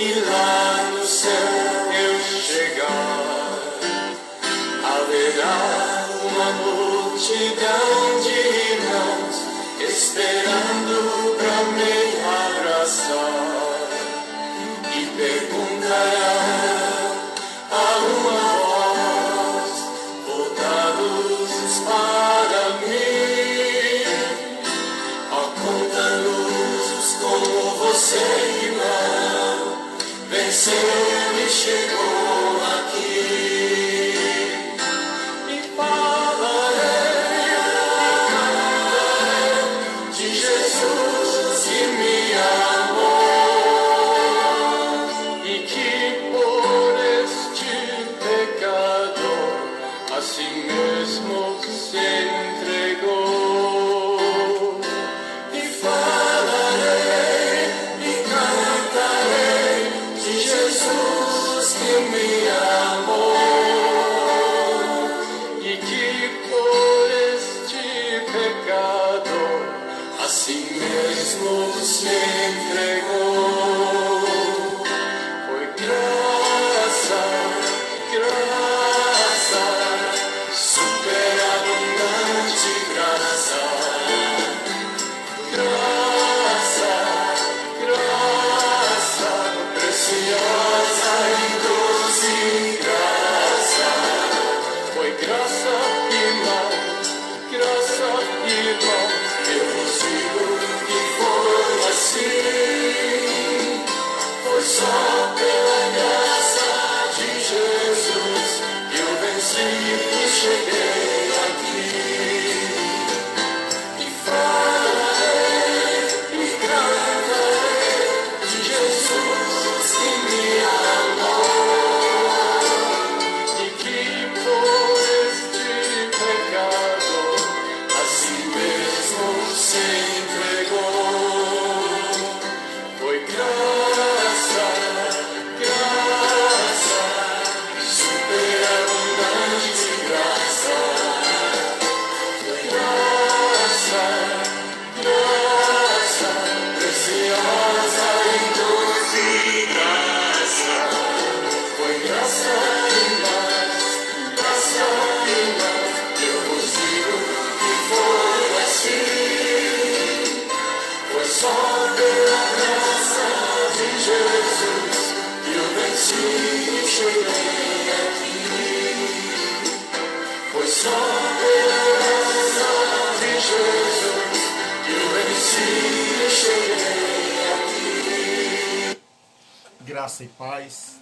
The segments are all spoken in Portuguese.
e lá no céu eu chegar, haverá uma multidão de irmãos esperando pra me abraçar e perguntará a uma voz, voltados para mim: ó, conta-nos como você, irmão, venceu e chegou aqui. E falarei, cantarei de Jesus que me amou e que por este pecador a si mesmo se entregou. E falarei e cantarei de Jesus que me amou e que por este pecador a si mesmo se entregou. Foi graça, graça, superabundante graça, graça, graça, preciosa e doce graça. Foi graça, irmãos, eu vos digo que foi assim. Foi só pela graça de Jesus que eu venci e cheguei aqui. E falarei e cantarei de Jesus que me amou e que por este pecador a si mesmo se entregou. Foi graça, graça, superabundante graça. Foi graça, graça, preciosa e doce graça. Foi graça e mais, eu vos digo que foi assim. Foi só pela graça de Jesus que eu venci e cheguei aqui. Foi só pela graça de Jesus que eu venci e cheguei aqui. Graça e paz.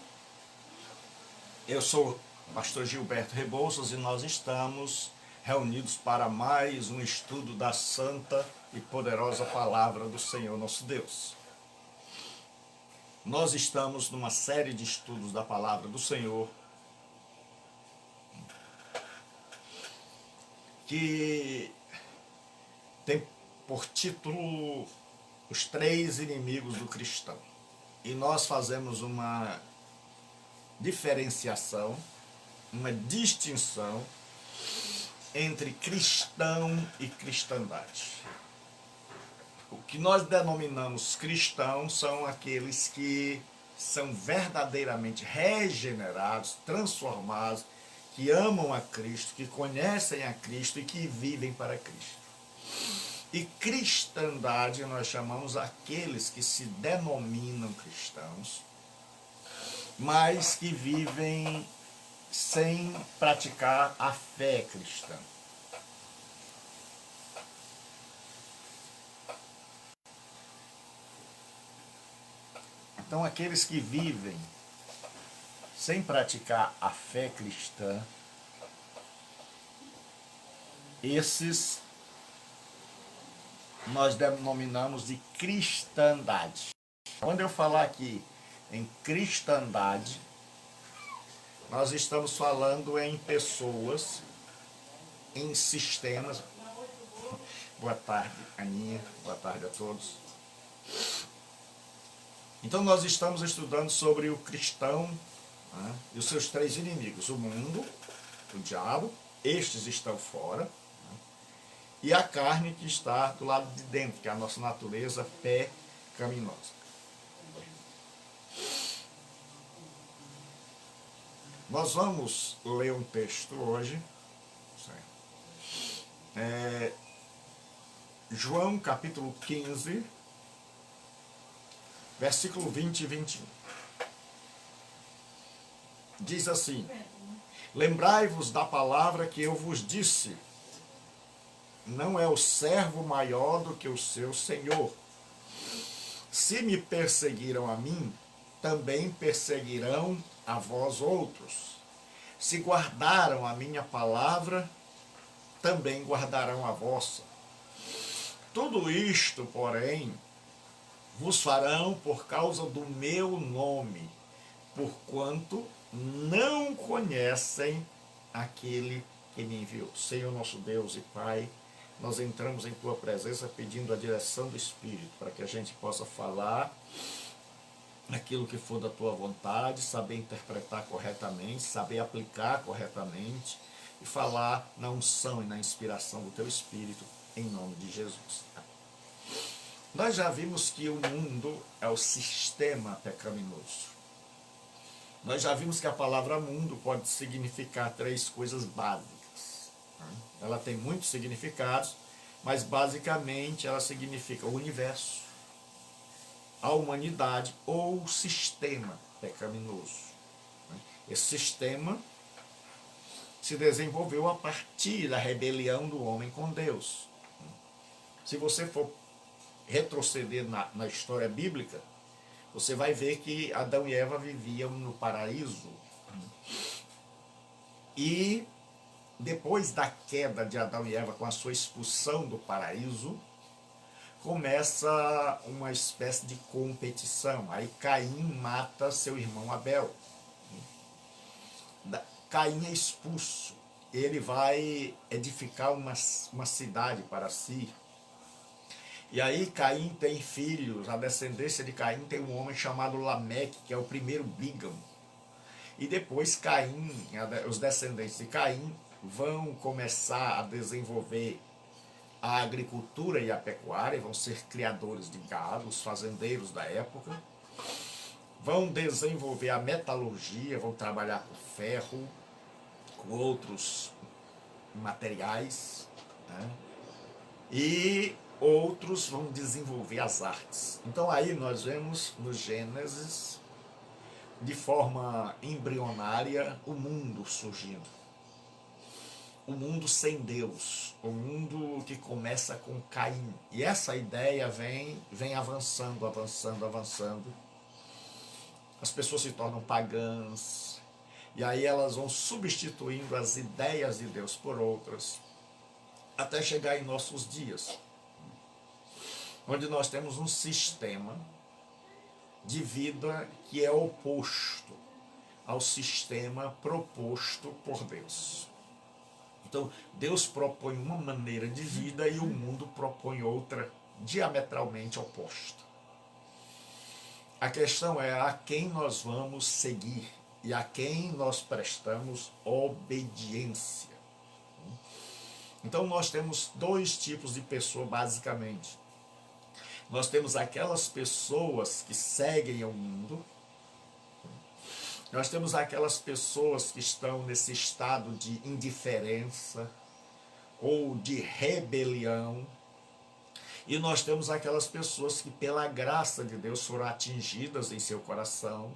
Eu sou o pastor Gilberto Rebouças e nós estamos reunidos para mais um estudo da santa e poderosa palavra do Senhor nosso Deus. Nós estamos numa série de estudos da palavra do Senhor que tem por título Os Três Inimigos do Cristão. E nós fazemos uma diferenciação, uma distinção entre cristão e cristandade. O que nós denominamos cristãos são aqueles que são verdadeiramente regenerados, transformados, que amam a Cristo, que conhecem a Cristo e que vivem para Cristo. E cristandade nós chamamos aqueles que se denominam cristãos, mas que vivem sem praticar a fé cristã. Então, aqueles que vivem sem praticar a fé cristã, esses nós denominamos de cristandade. Quando eu falar aqui em cristandade, nós estamos falando em pessoas, em sistemas. Boa tarde, Aninha. Boa tarde a todos. Então nós estamos estudando sobre o cristão, né, e os seus três inimigos: o mundo, o diabo, estes estão fora, né, e a carne que está do lado de dentro, que é a nossa natureza pecaminosa. Nós vamos ler um texto hoje, João capítulo 15, versículo 20 e 21. Diz assim: lembrai-vos da palavra que eu vos disse, não é o servo maior do que o seu senhor. Se me perseguiram a mim, também perseguirão a vós outros. Se guardaram a minha palavra, também guardarão a vossa. Tudo isto, porém, vos farão por causa do meu nome, porquanto não conhecem aquele que me enviou. Senhor nosso Deus e Pai, nós entramos em Tua presença pedindo a direção do Espírito, para que a gente possa falar aquilo que for da Tua vontade, saber interpretar corretamente, saber aplicar corretamente e falar na unção e na inspiração do Teu Espírito, em nome de Jesus. Nós já vimos que o mundo é o sistema pecaminoso. Nós já vimos que a palavra mundo pode significar 3 coisas básicas. Ela tem muitos significados, mas basicamente ela significa o universo, a humanidade ou o sistema pecaminoso. Esse sistema se desenvolveu a partir da rebelião do homem com Deus. Se você for retroceder na história bíblica, você vai ver que Adão e Eva viviam no paraíso. E depois da queda de Adão e Eva, com a sua expulsão do paraíso, começa uma espécie de competição. Aí Caim mata seu irmão Abel. Caim é expulso. Ele vai edificar uma cidade para si. E aí Caim tem filhos, a descendência de Caim tem um homem chamado Lameque, que é o primeiro bígamo. E depois Caim, os descendentes de Caim, vão começar a desenvolver a agricultura e a pecuária, vão ser criadores de gado, os fazendeiros da época. Vão desenvolver a metalurgia, vão trabalhar com ferro, com outros materiais, né? E outros vão desenvolver as artes. Então aí nós vemos no Gênesis, de forma embrionária, o mundo surgindo. O mundo sem Deus, o mundo que começa com Caim. E essa ideia vem avançando, avançando, avançando. As pessoas se tornam pagãs, e aí elas vão substituindo as ideias de Deus por outras, até chegar em nossos dias, onde nós temos um sistema de vida que é oposto ao sistema proposto por Deus. Então, Deus propõe uma maneira de vida e o mundo propõe outra diametralmente oposta. A questão é a quem nós vamos seguir e a quem nós prestamos obediência. Então nós temos 2 tipos de pessoa basicamente. Nós temos aquelas pessoas que seguem o mundo. Nós temos aquelas pessoas que estão nesse estado de indiferença ou de rebelião. E nós temos aquelas pessoas que, pela graça de Deus, foram atingidas em seu coração,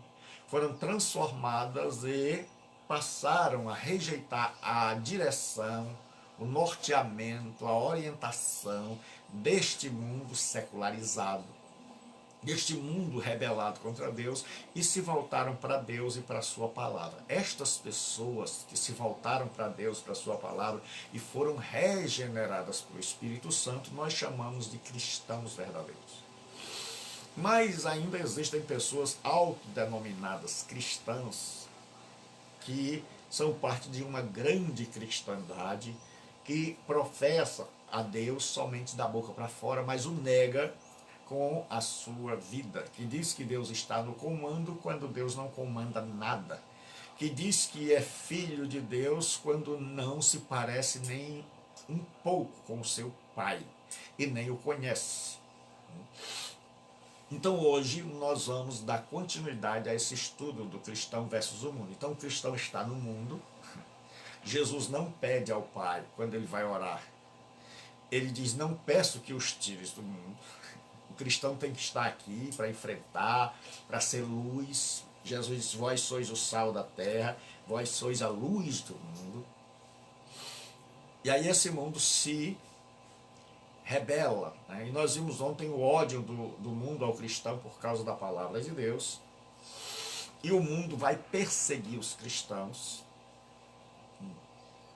foram transformadas e passaram a rejeitar a direção, o norteamento, a orientação deste mundo secularizado, deste mundo rebelado contra Deus, e se voltaram para Deus e para a sua palavra. Estas pessoas que se voltaram para Deus, para a sua palavra, e foram regeneradas pelo Espírito Santo, nós chamamos de cristãos verdadeiros. Mas ainda existem pessoas autodenominadas cristãs, que são parte de uma grande cristandade, que professa a Deus somente da boca para fora, mas o nega com a sua vida, que diz que Deus está no comando quando Deus não comanda nada, que diz que é filho de Deus quando não se parece nem um pouco com o seu pai e nem o conhece. Então hoje nós vamos dar continuidade a esse estudo do cristão versus o mundo. Então o cristão está no mundo. Jesus não pede ao Pai quando ele vai orar. Ele diz: não peço que os tires do mundo. O cristão tem que estar aqui para enfrentar, para ser luz. Jesus diz: vós sois o sal da terra, vós sois a luz do mundo. E aí esse mundo se rebela, né? E nós vimos ontem o ódio do mundo ao cristão por causa da palavra de Deus. E o mundo vai perseguir os cristãos.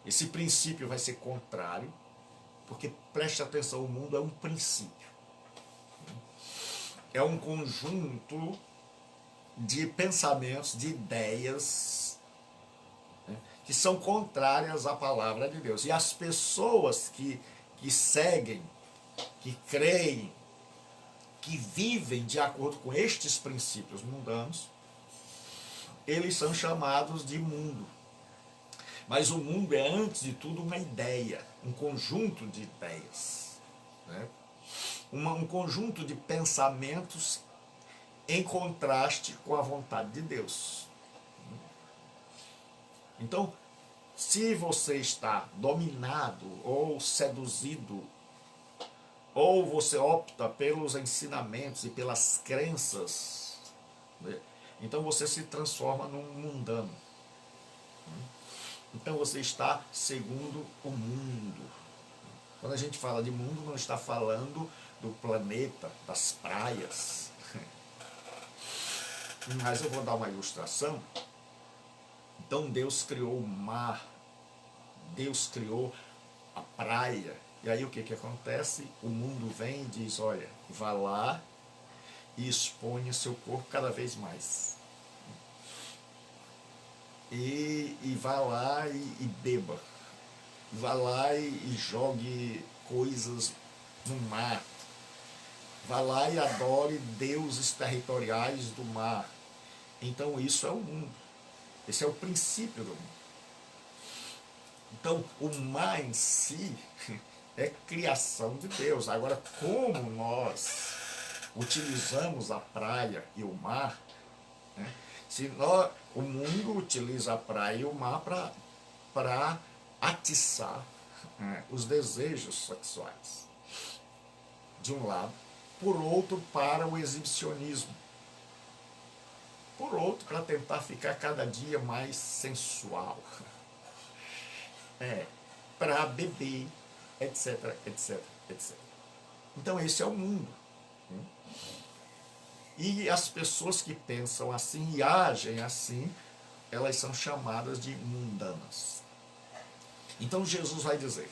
Esse princípio vai ser contrário, porque preste atenção, o mundo é um princípio. É um conjunto de pensamentos, de ideias, né, que são contrárias à palavra de Deus. E as pessoas que seguem, que creem, que vivem de acordo com estes princípios mundanos, eles são chamados de mundo. Mas o mundo é, antes de tudo, uma ideia, um conjunto de ideias, né? Um conjunto de pensamentos em contraste com a vontade de Deus. Então, se você está dominado ou seduzido, ou você opta pelos ensinamentos e pelas crenças, né, então você se transforma num mundano. Então você está segundo o mundo. Quando a gente fala de mundo, não está falando do planeta, das praias. Mas eu vou dar uma ilustração. Então Deus criou o mar, Deus criou a praia. E aí o que acontece? O mundo vem e diz: olha, vá lá e exponha seu corpo cada vez mais. E vá lá e beba. Vá lá e jogue coisas no mar. Vá lá e adore deuses territoriais do mar. Então isso é o mundo. Esse é o princípio do mundo. Então o mar em si é criação de Deus. Agora, como nós utilizamos a praia e o mar, né? Se nós, o mundo utiliza a praia e o mar para atiçar, né, os desejos sexuais, de um lado, por outro, para o exibicionismo, por outro, para tentar ficar cada dia mais sensual, para beber, etc, etc, etc. Então esse é o mundo. E as pessoas que pensam assim e agem assim, elas são chamadas de mundanas. Então Jesus vai dizer: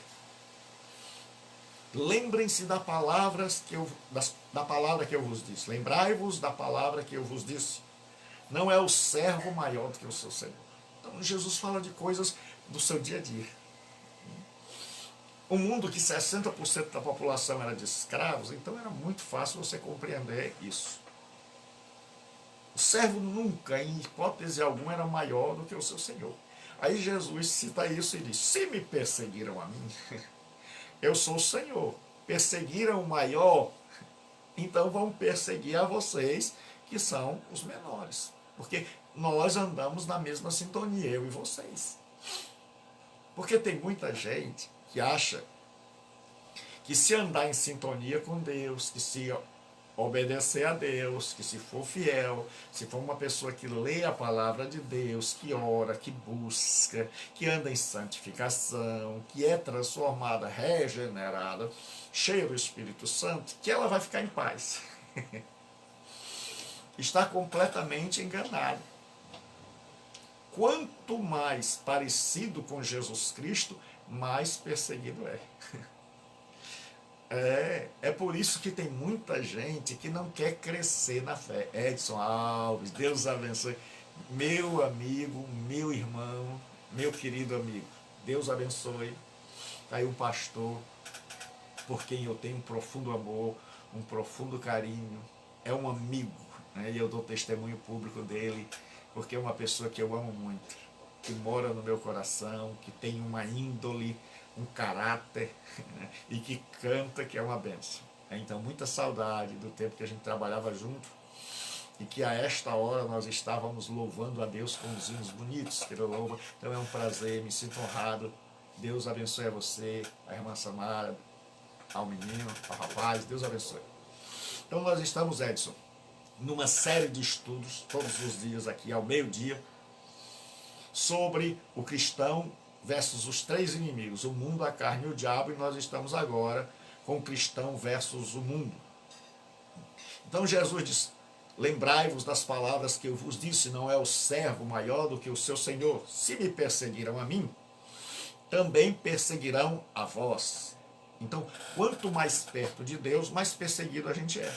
lembrem-se da palavra que eu vos disse. Lembrai-vos da palavra que eu vos disse. Não é o servo maior do que o seu Senhor. Então Jesus fala de coisas do seu dia a dia. Um mundo que 60% da população era de escravos, então era muito fácil você compreender isso. O servo nunca, em hipótese alguma, era maior do que o seu Senhor. Aí Jesus cita isso e diz: se me perseguiram a mim, eu sou o Senhor. Perseguiram o maior, então vão perseguir a vocês, que são os menores. Porque nós andamos na mesma sintonia, eu e vocês. Porque tem muita gente que acha que se andar em sintonia com Deus, que se obedecer a Deus, que se for fiel, se for uma pessoa que lê a palavra de Deus, que ora, que busca, que anda em santificação, que é transformada, regenerada, cheia do Espírito Santo, que ela vai ficar em paz. Está completamente enganado. Quanto mais parecido com Jesus Cristo, mais perseguido é. É por isso que tem muita gente que não quer crescer na fé. Edson Alves, Deus abençoe. Meu amigo, meu irmão, meu querido amigo, Deus abençoe. Está aí um pastor por quem eu tenho um profundo amor, um profundo carinho. É um amigo, né? E eu dou testemunho público dele, porque é uma pessoa que eu amo muito, que mora no meu coração, que tem uma índole, um caráter, né, e que canta, que é uma bênção. Então, muita saudade do tempo que a gente trabalhava junto e que a esta hora nós estávamos louvando a Deus com os hinos bonitos que ele louva. Então é um prazer, me sinto honrado. Deus abençoe a você, a irmã Samara, ao menino, ao rapaz, Deus abençoe. Então nós estamos, Edson, numa série de estudos, todos os dias aqui ao meio-dia, sobre o cristão versus os três inimigos, o mundo, a carne e o diabo, e nós estamos agora com o cristão versus o mundo. Então Jesus diz: lembrai-vos das palavras que eu vos disse, não é o servo maior do que o seu senhor. Se me perseguiram a mim, também perseguirão a vós. Então, quanto mais perto de Deus, mais perseguido a gente é.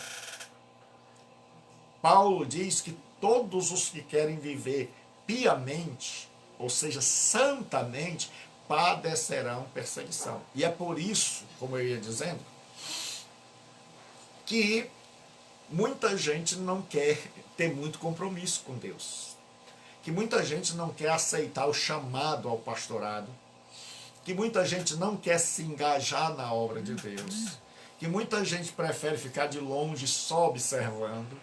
Paulo diz que todos os que querem viver piamente, ou seja, santamente, padecerão perseguição. E é por isso, como eu ia dizendo, que muita gente não quer ter muito compromisso com Deus. Que muita gente não quer aceitar o chamado ao pastorado. Que muita gente não quer se engajar na obra de Deus. Que muita gente prefere ficar de longe só observando.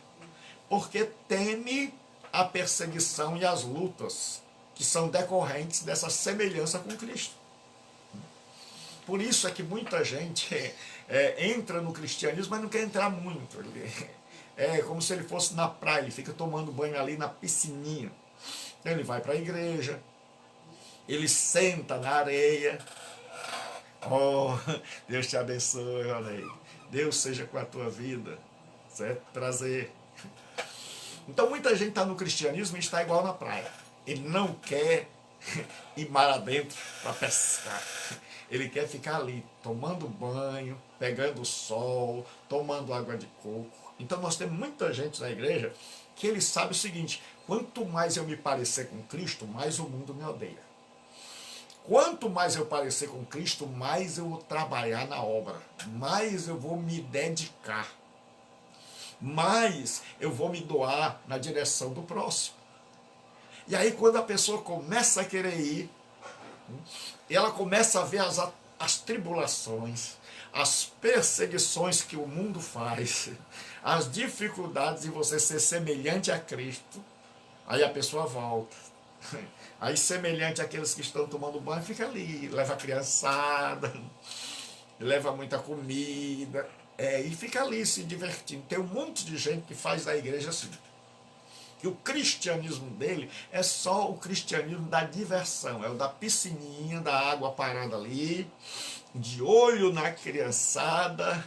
Porque teme a perseguição e as lutas que são decorrentes dessa semelhança com Cristo. Por isso é que muita gente entra no cristianismo, mas não quer entrar muito. É como se ele fosse na praia, ele fica tomando banho ali na piscininha. Ele vai para a igreja, ele senta na areia. Oh, Deus te abençoe, Ronei. Deus seja com a tua vida. Certo? Prazer. Então muita gente está no cristianismo e está igual na praia. Ele não quer ir mar adentro para pescar. Ele quer ficar ali, tomando banho, pegando sol, tomando água de coco. Então nós temos muita gente na igreja que ele sabe o seguinte: quanto mais eu me parecer com Cristo, mais o mundo me odeia. Quanto mais eu parecer com Cristo, mais eu vou trabalhar na obra, mais eu vou me dedicar, mais eu vou me doar na direção do próximo. E aí quando a pessoa começa a querer ir, ela começa a ver as tribulações, as perseguições que o mundo faz, as dificuldades de você ser semelhante a Cristo, aí a pessoa volta. Aí semelhante àqueles que estão tomando banho, fica ali, leva a criançada, leva muita comida, e fica ali se divertindo. Tem um monte de gente que faz da igreja assim. Que o cristianismo dele é só o cristianismo da diversão, é o da piscininha, da água parada ali, de olho na criançada,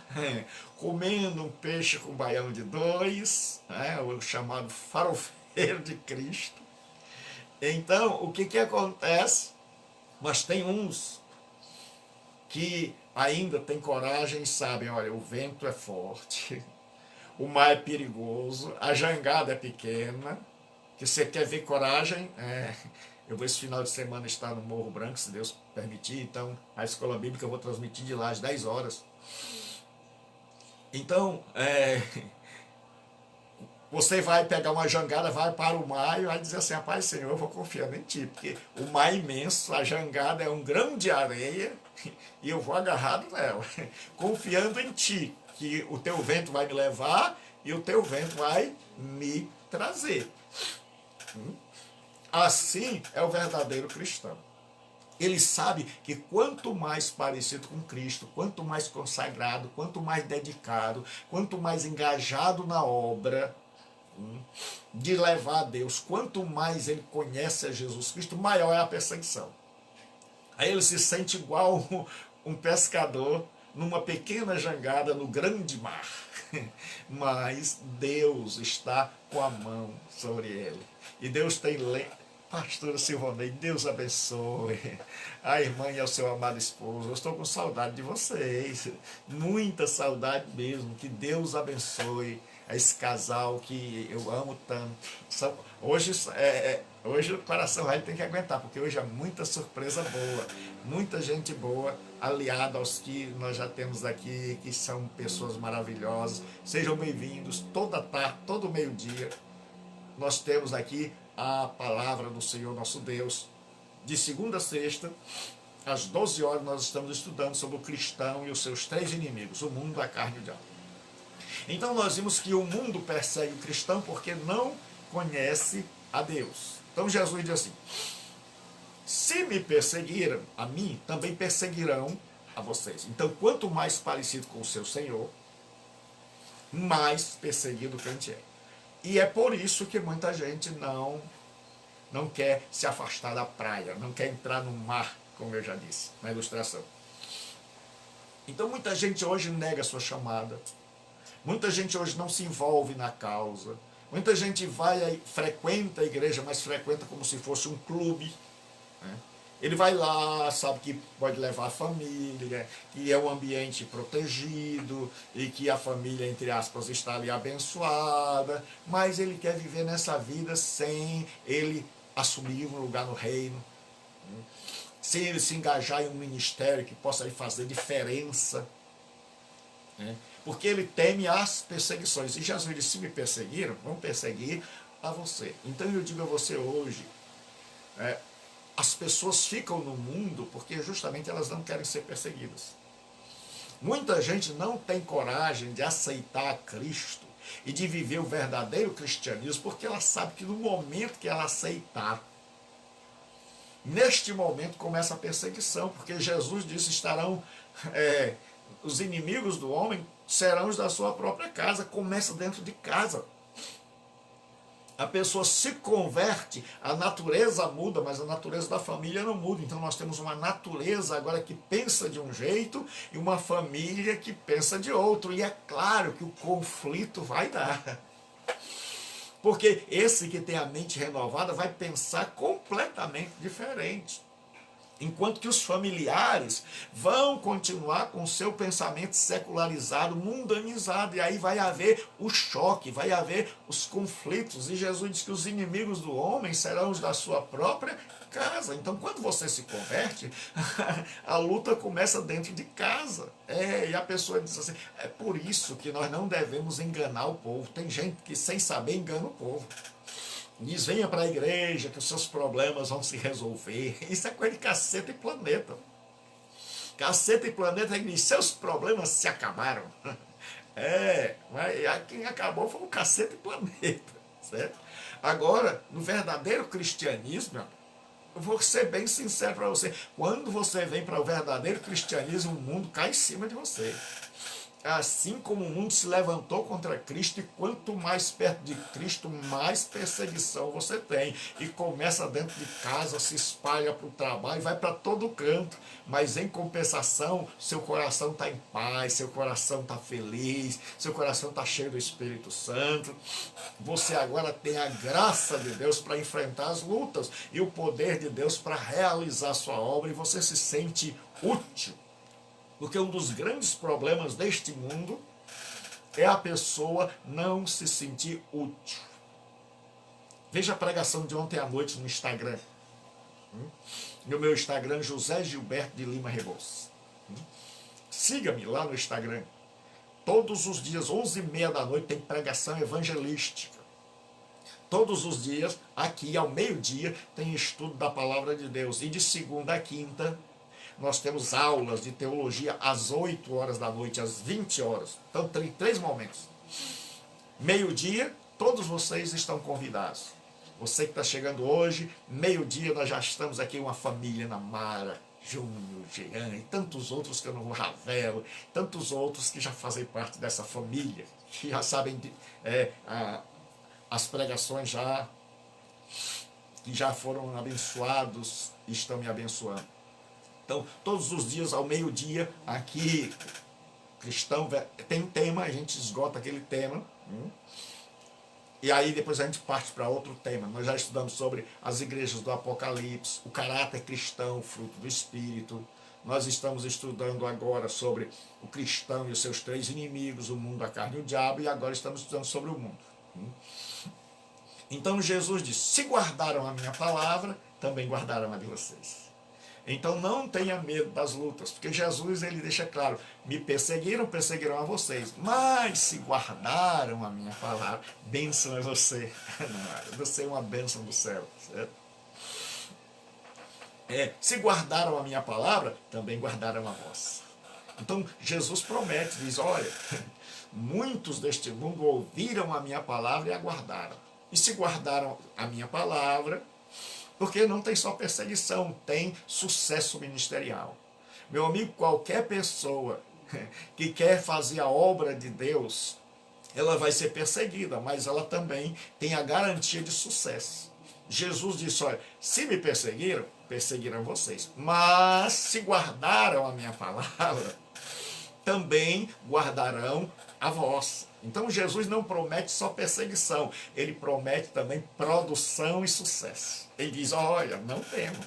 comendo um peixe com baião de dois, o chamado farofeiro de Cristo. Então, o que acontece? Mas tem uns que ainda têm coragem e sabem: olha, o vento é forte, o mar é perigoso, a jangada é pequena, que você quer ver coragem. Eu vou esse final de semana estar no Morro Branco, se Deus permitir, então a escola bíblica eu vou transmitir de lá às 10 horas. Então, você vai pegar uma jangada, vai para o mar e vai dizer assim: rapaz, Senhor, eu vou confiando em Ti, porque o mar é imenso, a jangada é um grão de areia e eu vou agarrado nela, confiando em Ti, que o Teu vento vai me levar e o Teu vento vai me trazer. Assim é o verdadeiro cristão. Ele sabe que quanto mais parecido com Cristo, quanto mais consagrado, quanto mais dedicado, quanto mais engajado na obra de levar a Deus, quanto mais ele conhece a Jesus Cristo, maior é a perseguição. Aí ele se sente igual um pescador numa pequena jangada no grande mar. Mas Deus está com a mão sobre ele. E Deus tem Pastora Silvanei, Deus abençoe a irmã e ao seu amado esposo. Eu estou com saudade de vocês, muita saudade mesmo. Que Deus abençoe a esse casal que eu amo tanto. Hoje o coração vai ter que aguentar, porque hoje é muita surpresa boa, muita gente boa aliada aos que nós já temos aqui, que são pessoas maravilhosas. Sejam bem-vindos toda tarde, todo meio-dia. Nós temos aqui a palavra do Senhor nosso Deus. De segunda a sexta, às 12 horas, nós estamos estudando sobre o cristão e os seus três inimigos, o mundo, a carne e o diabo. Então nós vimos que o mundo persegue o cristão porque não conhece a Deus. Então Jesus diz assim: se me perseguiram a mim, também perseguirão a vocês. Então, quanto mais parecido com o seu Senhor, mais perseguido o crente é. E é por isso que muita gente não quer se afastar da praia, não quer entrar no mar, como eu já disse na ilustração. Então muita gente hoje nega a sua chamada, muita gente hoje não se envolve na causa, muita gente frequenta a igreja, mas frequenta como se fosse um clube, né? Ele vai lá, sabe que pode levar a família, que é um ambiente protegido e que a família, entre aspas, está ali abençoada, mas ele quer viver nessa vida sem ele assumir um lugar no reino, sem ele se engajar em um ministério que possa lhe fazer diferença, né? Porque ele teme as perseguições. E Jesus disse: se me perseguiram, vão perseguir a você. Então eu digo a você hoje, as pessoas ficam no mundo porque justamente elas não querem ser perseguidas. Muita gente não tem coragem de aceitar Cristo e de viver o verdadeiro cristianismo, porque ela sabe que no momento que ela aceitar, neste momento começa a perseguição, porque Jesus disse: estarão os inimigos do homem serão os da sua própria casa. Começa dentro de casa. A pessoa se converte, a natureza muda, mas a natureza da família não muda. Então nós temos uma natureza agora que pensa de um jeito e uma família que pensa de outro. E é claro que o conflito vai dar. Porque esse que tem a mente renovada vai pensar completamente diferente. Enquanto que os familiares vão continuar com o seu pensamento secularizado, mundanizado, e aí vai haver o choque, vai haver os conflitos. E Jesus diz que os inimigos do homem serão os da sua própria casa. Então, quando você se converte, a luta começa dentro de casa. E a pessoa diz assim: é por isso que nós não devemos enganar o povo. Tem gente que, sem saber, engana o povo. Diz: venha para a igreja que os seus problemas vão se resolver. Isso é coisa de caceta e planeta. Caceta e planeta é que diz: seus problemas se acabaram. Mas quem acabou foi o caceta e planeta, certo? Agora, no verdadeiro cristianismo, eu vou ser bem sincero para você: quando você vem para o verdadeiro cristianismo, o mundo cai em cima de você. Assim como o mundo se levantou contra Cristo, e quanto mais perto de Cristo, mais perseguição você tem. E começa dentro de casa, se espalha para o trabalho, vai para todo canto. Mas em compensação, seu coração está em paz, seu coração está feliz, seu coração está cheio do Espírito Santo. Você agora tem a graça de Deus para enfrentar as lutas e o poder de Deus para realizar a sua obra, e você se sente útil. Porque um dos grandes problemas deste mundo é a pessoa não se sentir útil. Veja a pregação de ontem à noite no Instagram. No meu Instagram, José Gilberto de Lima Rebouças. Siga-me lá no Instagram. Todos os dias, 11h30 da noite, tem pregação evangelística. Todos os dias, aqui ao meio-dia, tem estudo da Palavra de Deus. E de segunda a quinta, nós temos aulas de teologia às 8 horas da noite, às 20 horas. Então, tem 3 momentos. Meio-dia, todos vocês estão convidados. Você que está chegando hoje, meio-dia, nós já estamos aqui, uma família, Ana Mara, Júnior, Jean e tantos outros que eu não vou, Ravel, tantos outros que já fazem parte dessa família, que já sabem as pregações que já foram abençoados e estão me abençoando. Então, todos os dias, ao meio-dia, aqui, cristão, tem um tema, a gente esgota aquele tema, e aí depois a gente parte para outro tema. Nós já estudamos sobre as igrejas do Apocalipse, o caráter cristão, fruto do Espírito. Nós estamos estudando agora sobre o cristão e os seus 3 inimigos, o mundo, a carne e o diabo, e agora estamos estudando sobre o mundo. Então Jesus disse: se guardaram a minha palavra, também guardaram a de vocês. Então não tenha medo das lutas, porque Jesus, ele deixa claro: me perseguirão a vocês, mas se guardaram a minha palavra, bênção é você. Você é uma bênção do céu, certo? Se guardaram a minha palavra, também guardaram a vossa. Então Jesus promete, diz: olha, muitos deste mundo ouviram a minha palavra e a guardaram. E se guardaram a minha palavra, porque não tem só perseguição, tem sucesso ministerial. Meu amigo, qualquer pessoa que quer fazer a obra de Deus, ela vai ser perseguida, mas ela também tem a garantia de sucesso. Jesus disse, olha, se me perseguiram, perseguirão vocês. Mas se guardaram a minha palavra, também guardarão a vossa. Então Jesus não promete só perseguição, ele promete também produção e sucesso. Ele diz, olha, não temo.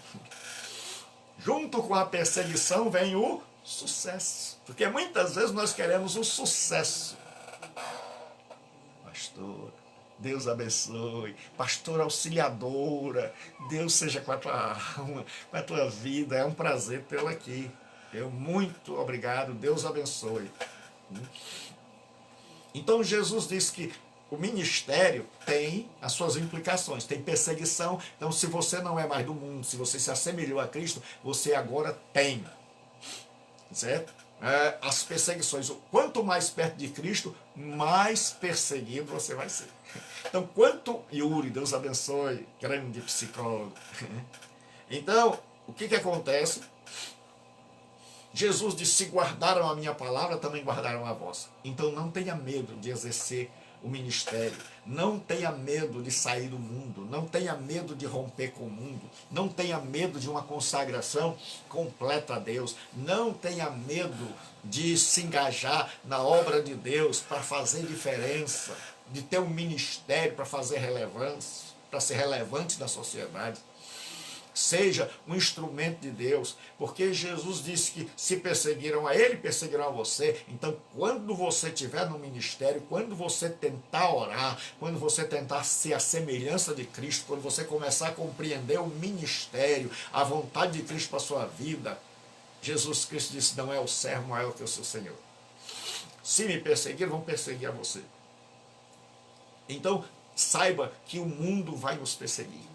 Junto com a perseguição vem o sucesso. Porque muitas vezes nós queremos o sucesso. Pastor, Deus abençoe. Pastora auxiliadora, Deus seja com a tua alma, com a tua vida. É um prazer tê-la aqui. Muito obrigado, Deus abençoe. Então Jesus diz que o ministério tem as suas implicações, tem perseguição. Então, se você não é mais do mundo, se você se assemelhou a Cristo, você agora tem, certo? As perseguições. Quanto mais perto de Cristo, mais perseguido você vai ser. Então, Yuri, Deus abençoe, grande psicólogo. Então, o que acontece? Jesus disse, se guardaram a minha palavra, também guardaram a vossa. Então não tenha medo de exercer o ministério, não tenha medo de sair do mundo, não tenha medo de romper com o mundo, não tenha medo de uma consagração completa a Deus, não tenha medo de se engajar na obra de Deus para fazer diferença, de ter um ministério para fazer relevância, para ser relevante na sociedade. Seja um instrumento de Deus, porque Jesus disse que se perseguiram a ele, perseguirão a você. Então, quando você estiver no ministério, quando você tentar orar, quando você tentar ser a semelhança de Cristo, quando você começar a compreender o ministério, a vontade de Cristo para a sua vida, Jesus Cristo disse, não é o servo maior que o seu Senhor. Se me perseguiram, vão perseguir a você. Então, saiba que o mundo vai nos perseguir.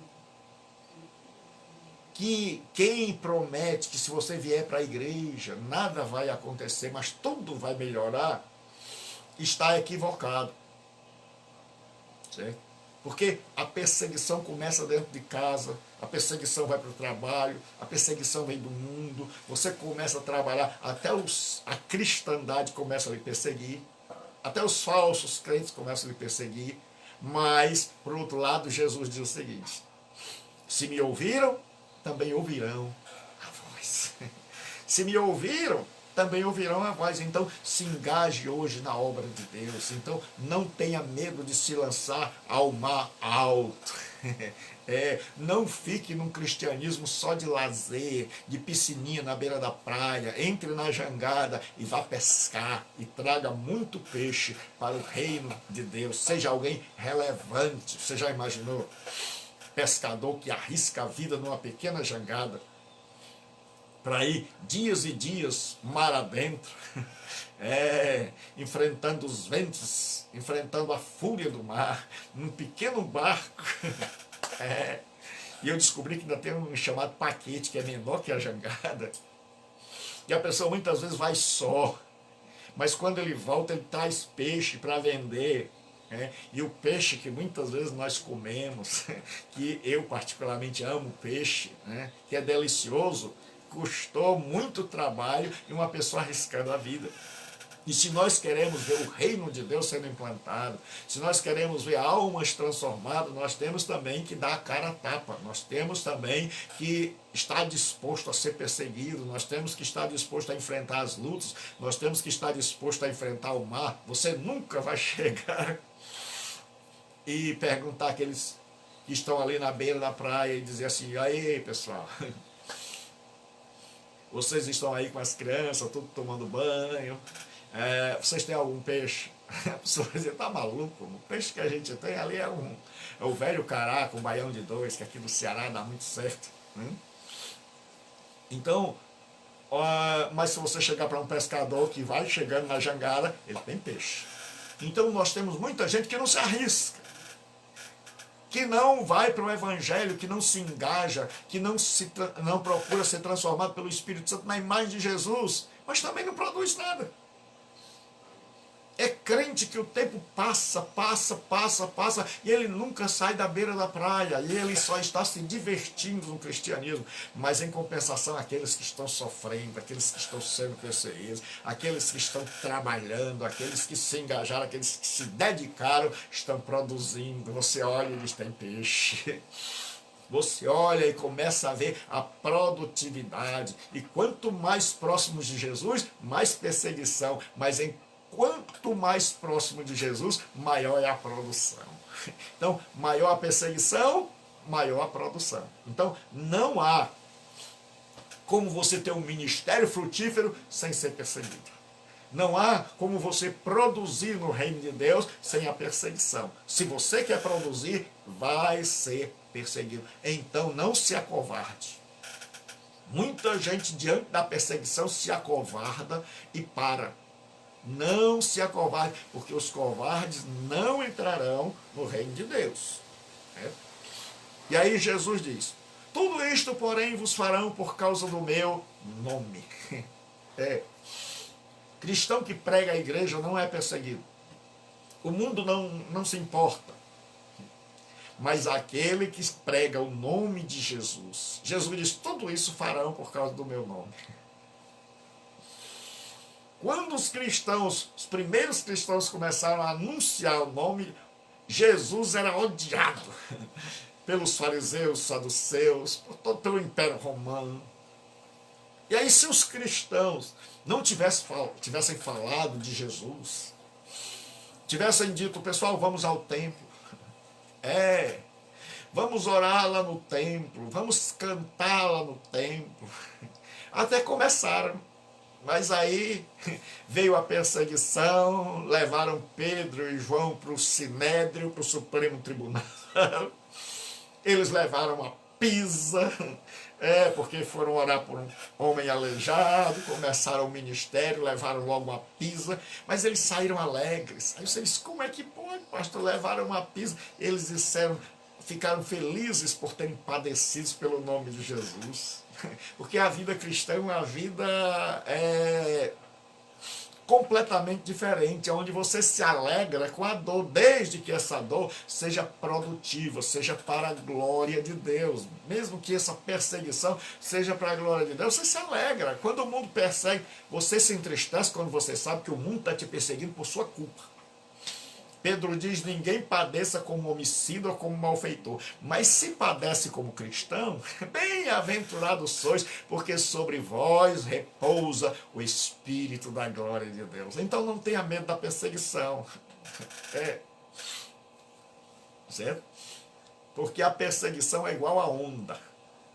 Que quem promete que se você vier para a igreja, nada vai acontecer, mas tudo vai melhorar, está equivocado. Certo? Porque a perseguição começa dentro de casa, a perseguição vai para o trabalho, a perseguição vem do mundo, você começa a trabalhar, até a cristandade começa a lhe perseguir, até os falsos crentes começam a lhe perseguir, mas, por outro lado, Jesus diz o seguinte, se me ouviram, também ouvirão a voz. Se me ouviram, também ouvirão a voz. Então, se engaje hoje na obra de Deus. Então, não tenha medo de se lançar ao mar alto. Não fique num cristianismo só de lazer, de piscininha na beira da praia. Entre na jangada e vá pescar e traga muito peixe para o reino de Deus. Seja alguém relevante. Você já imaginou? Pescador que arrisca a vida numa pequena jangada para ir dias e dias mar adentro, enfrentando os ventos, enfrentando a fúria do mar, num pequeno barco. E eu descobri que ainda tem um chamado paquete, que é menor que a jangada, e a pessoa muitas vezes vai só, mas quando ele volta ele traz peixe para vender. E o peixe que muitas vezes nós comemos, que eu particularmente amo peixe, que é delicioso, custou muito trabalho e uma pessoa arriscando a vida. E se nós queremos ver o reino de Deus sendo implantado, se nós queremos ver almas transformadas, nós temos também que dar a cara a tapa, nós temos também que estar disposto a ser perseguido, nós temos que estar disposto a enfrentar as lutas, nós temos que estar disposto a enfrentar o mar. Você nunca vai chegar e perguntar àqueles que estão ali na beira da praia e dizer assim, aí pessoal, vocês estão aí com as crianças, tudo tomando banho, vocês têm algum peixe? A pessoa vai dizer, tá maluco, o peixe que a gente tem ali é o velho caraca, um baião de dois, que aqui no Ceará dá muito certo. Então, mas se você chegar para um pescador que vai chegando na jangada, ele tem peixe. Então nós temos muita gente que não se arrisca, que não vai para o Evangelho, que não se engaja, que não procura ser transformado pelo Espírito Santo na imagem de Jesus, mas também não produz nada. É crente que o tempo passa, e ele nunca sai da beira da praia, e ele só está se divertindo no cristianismo. Mas em compensação, aqueles que estão sofrendo, aqueles que estão sendo perseguidos, aqueles que estão trabalhando, aqueles que se engajaram, aqueles que se dedicaram, estão produzindo. Você olha e diz, tem peixe. Você olha e começa a ver a produtividade. E quanto mais próximos de Jesus, mais perseguição. Mas quanto mais próximo de Jesus, maior é a produção. Então, maior a perseguição, maior a produção. Então, não há como você ter um ministério frutífero sem ser perseguido. Não há como você produzir no reino de Deus sem a perseguição. Se você quer produzir, vai ser perseguido. Então não se acovarde. Muita gente diante da perseguição se acovarda e para. Não se acovarde, porque os covardes não entrarão no reino de Deus. E aí Jesus diz, tudo isto, porém, vos farão por causa do meu nome. Cristão que prega a igreja não é perseguido. O mundo não se importa. Mas aquele que prega o nome de Jesus, Jesus diz, tudo isso farão por causa do meu nome. Quando os primeiros cristãos começaram a anunciar o nome, Jesus era odiado pelos fariseus, saduceus, pelo Império Romano. E aí, se os cristãos não tivessem falado de Jesus, tivessem dito, pessoal, vamos ao templo, vamos orar lá no templo, vamos cantar lá no templo, até começaram, mas aí veio a perseguição, levaram Pedro e João para o Sinédrio, para o Supremo Tribunal, eles levaram a Pisa, porque foram orar por um homem aleijado, começaram o ministério, levaram logo uma Pisa, mas eles saíram alegres. Aí você diz, como é que pode, pastor, levaram uma Pisa? Eles disseram, ficaram felizes por terem padecido pelo nome de Jesus, porque a vida cristã é uma vida completamente diferente, onde você se alegra com a dor, desde que essa dor seja produtiva, seja para a glória de Deus. Mesmo que essa perseguição seja para a glória de Deus, você se alegra. Quando o mundo persegue, você se entristece quando você sabe que o mundo está te perseguindo por sua culpa. Pedro diz, ninguém padeça como homicida ou como malfeitor, mas se padece como cristão, bem-aventurados sois, porque sobre vós repousa o Espírito da glória de Deus. Então não tenha medo da perseguição. Certo? Porque a perseguição é igual a onda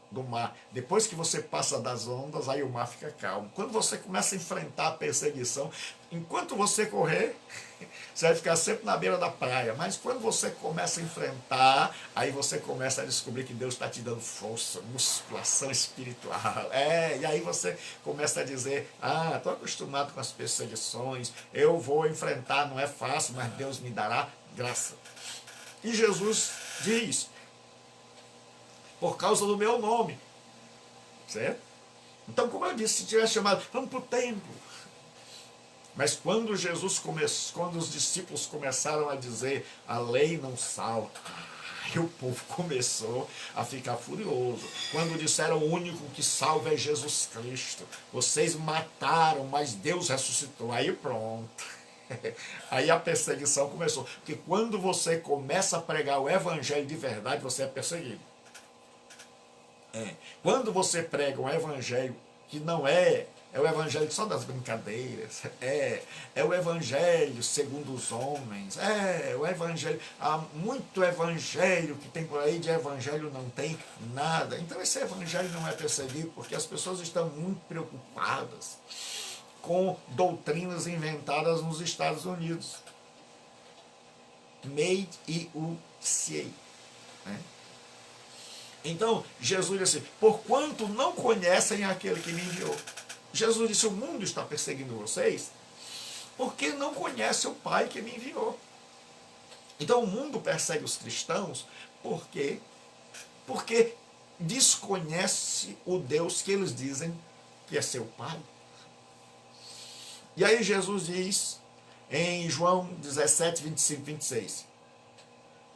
do mar. Depois que você passa das ondas, aí o mar fica calmo. Quando você começa a enfrentar a perseguição, enquanto você correr, você vai ficar sempre na beira da praia. Mas quando você começa a enfrentar, aí você começa a descobrir que Deus está te dando força, musculação espiritual. E aí você começa a dizer, estou acostumado com as perseguições, eu vou enfrentar, não é fácil, mas Deus me dará graça. E Jesus diz, por causa do meu nome. Certo? Então, como eu disse, se tivesse chamado, vamos para o templo. Mas quando quando os discípulos começaram a dizer, a lei não salva, aí o povo começou a ficar furioso. Quando disseram, o único que salva é Jesus Cristo. Vocês mataram, mas Deus ressuscitou. Aí pronto. Aí a perseguição começou. Porque quando você começa a pregar o evangelho de verdade, você é perseguido. Quando você prega um evangelho que não é o evangelho só das brincadeiras, é o evangelho segundo os homens, o evangelho, há muito evangelho que tem por aí, de evangelho não tem nada. Então esse evangelho não é perseguido, porque as pessoas estão muito preocupadas com doutrinas inventadas nos Estados Unidos. Made in USA. Então, Jesus disse assim, porquanto não conhecem aquele que me enviou. Jesus disse, o mundo está perseguindo vocês, porque não conhece o Pai que me enviou. Então, o mundo persegue os cristãos, por quê? Porque desconhece o Deus que eles dizem que é seu Pai. E aí Jesus diz, em João 17, 25, 26.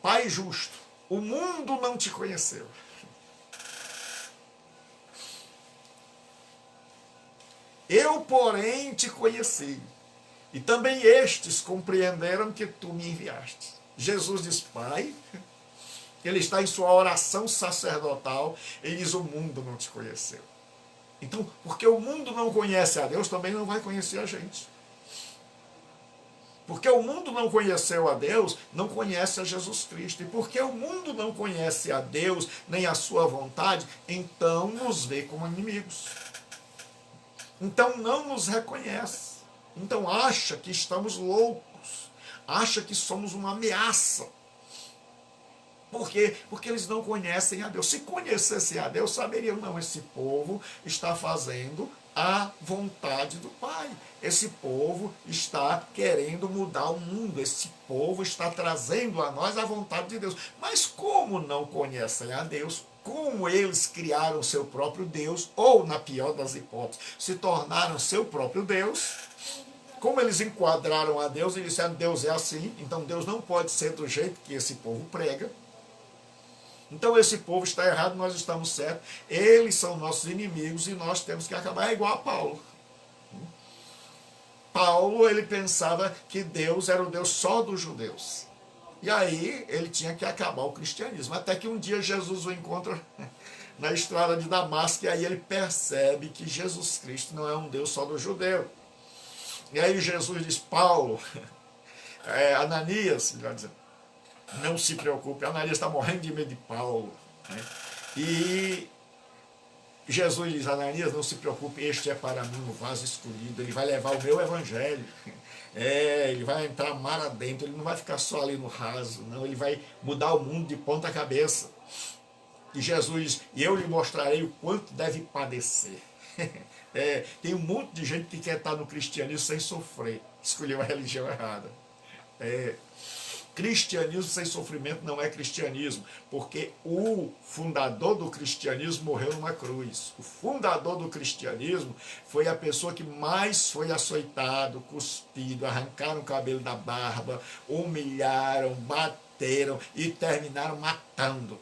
Pai justo, o mundo não te conheceu. Eu, porém, te conheci. E também estes compreenderam que tu me enviaste. Jesus diz, Pai, ele está em sua oração sacerdotal, ele diz, o mundo não te conheceu. Então, porque o mundo não conhece a Deus, também não vai conhecer a gente. Porque o mundo não conheceu a Deus, não conhece a Jesus Cristo. E porque o mundo não conhece a Deus, nem a sua vontade, então nos vê como inimigos. Então não nos reconhece. Então acha que estamos loucos. Acha que somos uma ameaça. Por quê? Porque eles não conhecem a Deus. Se conhecessem a Deus, saberiam, não, esse povo está fazendo a vontade do Pai. Esse povo está querendo mudar o mundo. Esse povo está trazendo a nós a vontade de Deus. Mas como não conhecem a Deus, como eles criaram seu próprio Deus, ou, na pior das hipóteses, se tornaram seu próprio Deus, como eles enquadraram a Deus e disseram, Deus é assim, então Deus não pode ser do jeito que esse povo prega. Então esse povo está errado, nós estamos certos. Eles são nossos inimigos e nós temos que acabar. É igual a Paulo. Paulo, ele pensava que Deus era o Deus só dos judeus. E aí ele tinha que acabar o cristianismo. Até que um dia Jesus o encontra na estrada de Damasco e aí ele percebe que Jesus Cristo não é um Deus só do judeu. E aí Jesus diz, Paulo, Ananias, ele vai dizer, não se preocupe, Ananias está morrendo de medo de Paulo. Né? E Jesus diz, Ananias, não se preocupe, este é para mim o vaso escolhido, ele vai levar o meu evangelho. Ele vai entrar mar adentro, ele não vai ficar só ali no raso, não, ele vai mudar o mundo de ponta cabeça. E Jesus diz, e eu lhe mostrarei o quanto deve padecer. Tem um monte de gente que quer estar no cristianismo sem sofrer, escolheu a religião errada. Cristianismo sem sofrimento não é cristianismo, porque o fundador do cristianismo morreu numa cruz. O fundador do cristianismo foi a pessoa que mais foi açoitado, cuspido, arrancaram o cabelo da barba, humilharam, bateram e terminaram matando.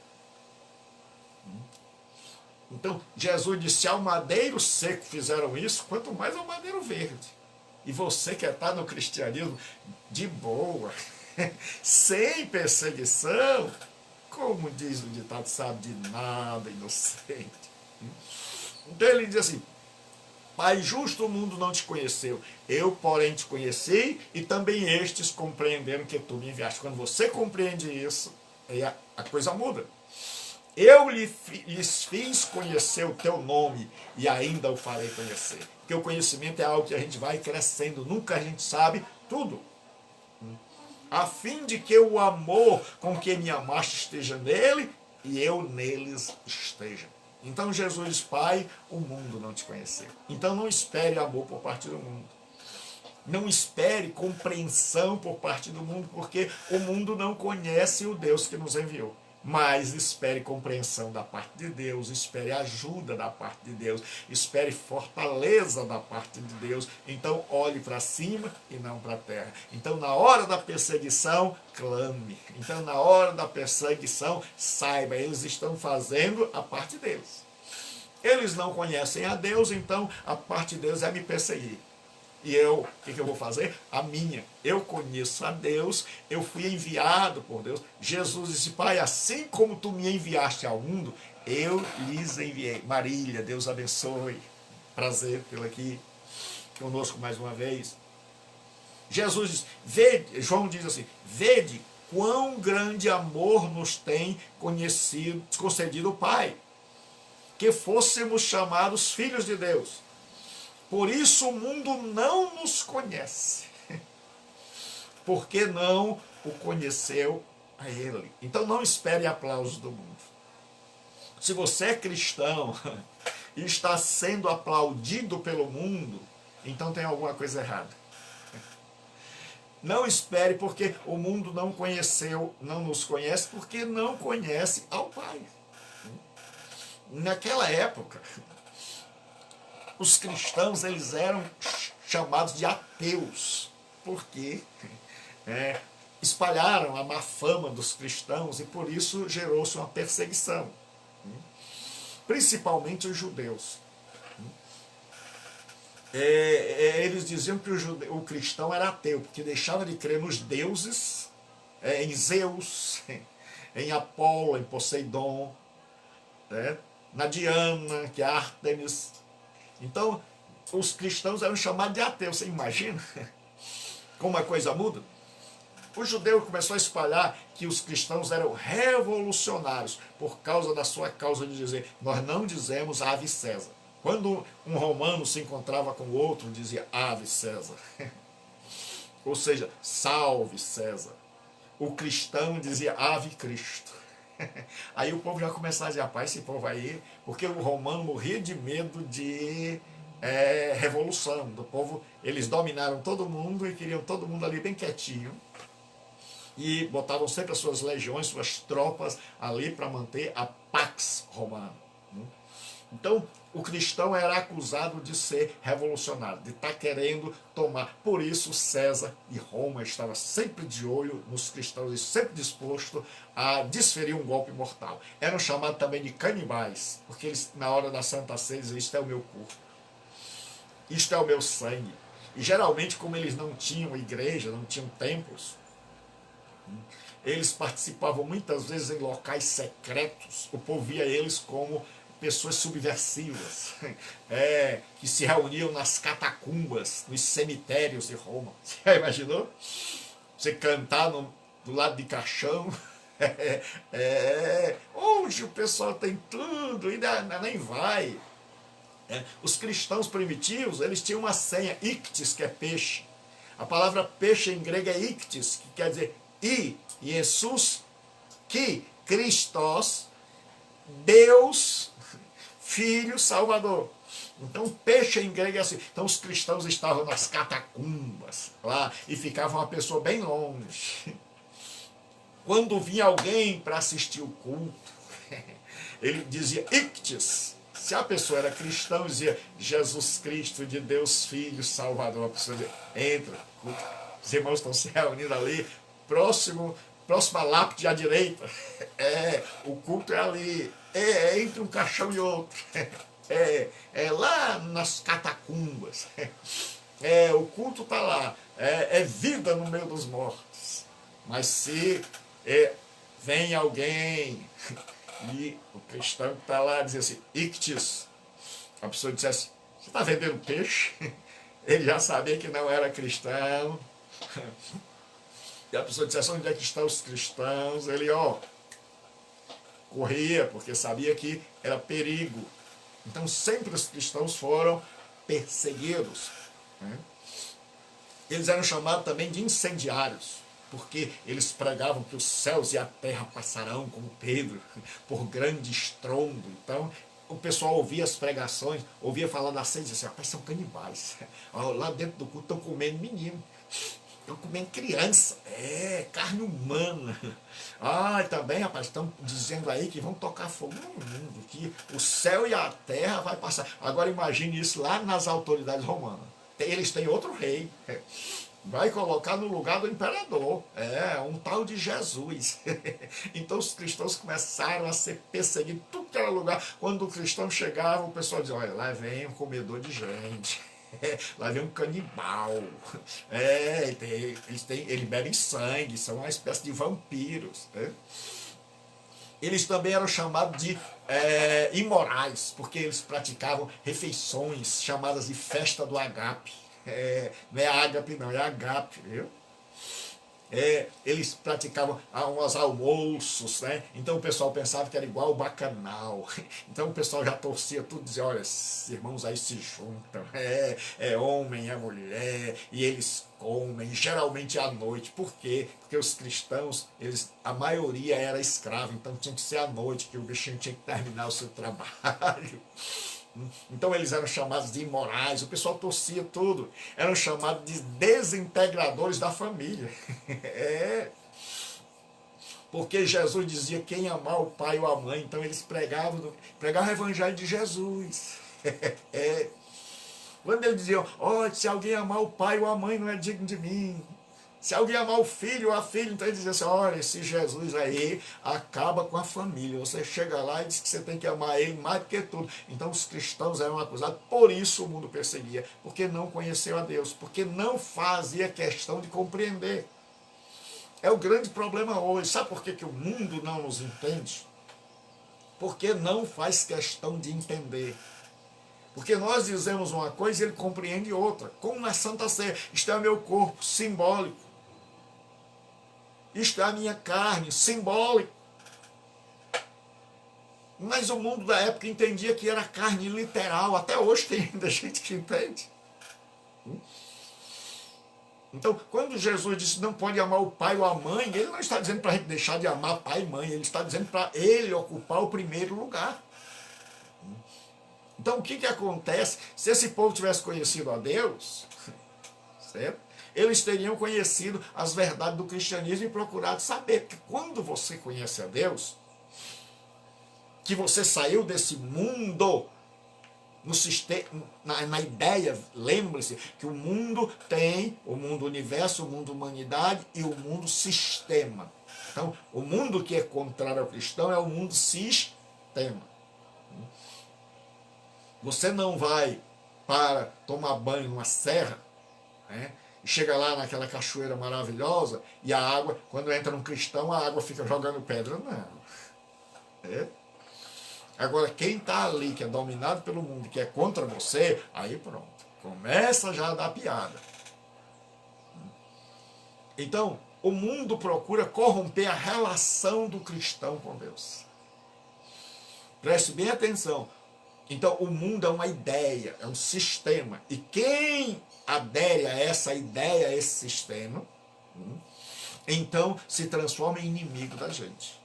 Então, Jesus disse, se ao madeiro seco fizeram isso, quanto mais ao madeiro verde. E você quer estar no cristianismo de boa, sem perseguição, como diz o ditado, sabe de nada, inocente. Então ele diz assim, Pai justo, o mundo não te conheceu, eu porém te conheci, e também estes compreenderam que tu me enviaste. Quando você compreende isso, aí a coisa muda. Eu lhes fiz conhecer o teu nome, e ainda o farei conhecer. Porque o conhecimento é algo que a gente vai crescendo, nunca a gente sabe tudo. A fim de que o amor com que me amaste esteja nele e eu neles esteja. Então Jesus diz, Pai, o mundo não te conheceu. Então não espere amor por parte do mundo. Não espere compreensão por parte do mundo, porque o mundo não conhece o Deus que nos enviou. Mas espere compreensão da parte de Deus, espere ajuda da parte de Deus, espere fortaleza da parte de Deus. Então olhe para cima e não para a terra. Então na hora da perseguição, clame. Então na hora da perseguição, saiba, eles estão fazendo a parte deles. Eles não conhecem a Deus, então a parte de Deus é me perseguir. E eu, o que eu vou fazer? A minha. Eu conheço a Deus, eu fui enviado por Deus. Jesus disse, Pai, assim como tu me enviaste ao mundo, eu lhes enviei. Marília, Deus abençoe. Prazer tê-la aqui conosco mais uma vez. Jesus diz, vede, João diz assim, vede quão grande amor nos tem concedido o Pai, que fôssemos chamados filhos de Deus. Por isso o mundo não nos conhece, porque não o conheceu a ele. Então não espere aplausos do mundo. Se você é cristão e está sendo aplaudido pelo mundo, então tem alguma coisa errada. Não espere, porque o mundo não conheceu, não nos conhece, porque não conhece ao Pai. Naquela época, os cristãos, eles eram chamados de ateus. porque espalharam a má fama dos cristãos e por isso gerou-se uma perseguição, principalmente os judeus. Eles diziam que o cristão era ateu, porque deixava de crer nos deuses, em Zeus, em Apolo, em Poseidon, na Diana, que é Ártemis. Então, os cristãos eram chamados de ateus. Você imagina como a coisa muda? O judeu começou a espalhar que os cristãos eram revolucionários por causa da sua causa de dizer: nós não dizemos ave César. Quando um romano se encontrava com o outro, dizia ave César. Ou seja, salve César. O cristão dizia ave Cristo. Aí o povo já começava a dizer: rapaz, esse povo aí, porque o romano morria de medo de revolução do povo. Eles dominaram todo mundo e queriam todo mundo ali bem quietinho. E botavam sempre as suas legiões, suas tropas ali para manter a pax romana. Então, o cristão era acusado de ser revolucionário, de estar querendo tomar. Por isso, César e Roma estava sempre de olho nos cristãos e sempre disposto a desferir um golpe mortal. Eram chamados também de canibais, porque eles, na hora da Santa Ceia, diziam: isto é o meu corpo, isto é o meu sangue. E geralmente, como eles não tinham igreja, não tinham templos, eles participavam muitas vezes em locais secretos. O povo via eles como pessoas subversivas, que se reuniam nas catacumbas, nos cemitérios de Roma. Você já imaginou? Você cantar do lado de caixão. Hoje o pessoal tem tudo, ainda nem vai. Os cristãos primitivos, eles tinham uma senha, ictis, que é peixe. A palavra peixe em grego é ictis, que quer dizer Jesus, que Christos, Deus, Filho, Salvador. Então, peixe em grego é assim. Então, os cristãos estavam nas catacumbas lá e ficava uma pessoa bem longe. Quando vinha alguém para assistir o culto, ele dizia ictis. Se a pessoa era cristã, dizia Jesus Cristo, de Deus Filho, Salvador. A pessoa dizia: entra, os irmãos estão se reunindo ali, próxima lápide à direita. O culto é ali. Entre um caixão e outro. Lá nas catacumbas. O culto está lá. É vida no meio dos mortos. Mas se vem alguém e o cristão que está lá diz assim: ictis, a pessoa dissesse: você está vendendo peixe? Ele já sabia que não era cristão. E a pessoa dissesse: onde é que estão os cristãos? Ele corria, porque sabia que era perigo. Então sempre os cristãos foram perseguidos. Eles eram chamados também de incendiários, porque eles pregavam que os céus e a terra passarão, como Pedro, por grande estrondo. Então o pessoal ouvia as pregações, ouvia falar da ceia e dizia assim: rapaz, são canibais. Lá dentro do culto estão comendo menino. Estão comendo criança, carne humana. Também, rapaz, estão dizendo aí que vão tocar fogo no mundo, que o céu e a terra vai passar. Agora imagine isso lá nas autoridades romanas. Eles têm outro rei. Vai colocar no lugar do imperador. Um tal de Jesus. Então os cristãos começaram a ser perseguidos em tudo que era lugar. Quando o cristão chegava, o pessoal dizia: olha, lá vem um comedor de gente. Lá vem um canibal. Eles bebem sangue, são uma espécie de vampiros. Eles também eram chamados de imorais, porque eles praticavam refeições chamadas de festa do agape. Não é ágape, não, é agape, viu? Eles praticavam uns almoços, né? Então o pessoal pensava que era igual o bacanal. Então o pessoal já torcia tudo, dizia: olha, esses irmãos aí se juntam, é homem, é mulher, e eles comem, geralmente à noite. Por quê? Porque os cristãos, a maioria era escravo, então tinha que ser à noite que o bichinho tinha que terminar o seu trabalho. Então eles eram chamados de imorais, o pessoal torcia tudo, eram chamados de desintegradores da família. Porque Jesus dizia: quem amar o pai ou a mãe, então eles pregavam o evangelho de Jesus. Quando eles diziam, se alguém amar o pai ou a mãe não é digno de mim. Se alguém amar o filho ou a filha, então ele dizia assim, olha, esse Jesus aí acaba com a família. Você chega lá e diz que você tem que amar ele mais do que tudo. Então os cristãos eram acusados, por isso o mundo perseguia, porque não conheceu a Deus, porque não fazia questão de compreender. É o grande problema hoje. Sabe por que o mundo não nos entende? Porque não faz questão de entender. Porque nós dizemos uma coisa e ele compreende outra. Como na Santa Ceia, isto é o meu corpo simbólico. Isto é a minha carne, simbólico. Mas o mundo da época entendia que era carne literal. Até hoje tem ainda gente que entende. Então, quando Jesus disse não pode amar o pai ou a mãe, ele não está dizendo para a gente deixar de amar pai e mãe. Ele está dizendo para ele ocupar o primeiro lugar. Então, o que acontece? Se esse povo tivesse conhecido a Deus, certo? Eles teriam conhecido as verdades do cristianismo e procurado saber. Porque quando você conhece a Deus, que você saiu desse mundo, no sistema, na ideia, lembre-se que o mundo tem o mundo universo, o mundo humanidade e o mundo sistema. Então, o mundo que é contrário ao cristão é o mundo sistema. Você não vai para tomar banho numa serra, né? E chega lá naquela cachoeira maravilhosa e a água, quando entra um cristão, a água fica jogando pedra. Não. É. Agora, quem está ali, que é dominado pelo mundo, que é contra você, aí pronto. Começa já a dar piada. Então, o mundo procura corromper a relação do cristão com Deus. Preste bem atenção. Então, o mundo é uma ideia, é um sistema. E quem adere a essa ideia, a esse sistema, então se transforma em inimigo da gente.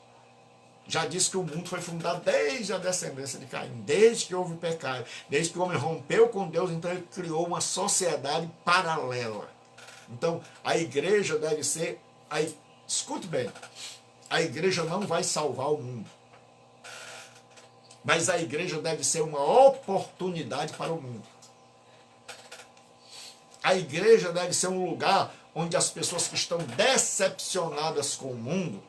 Já disse que o mundo foi fundado desde a descendência de Caim, desde que houve pecado, desde que o homem rompeu com Deus, então ele criou uma sociedade paralela. Então, a igreja deve ser... escute bem, a igreja não vai salvar o mundo. Mas a igreja deve ser uma oportunidade para o mundo. A igreja deve ser um lugar onde as pessoas que estão decepcionadas com o mundo,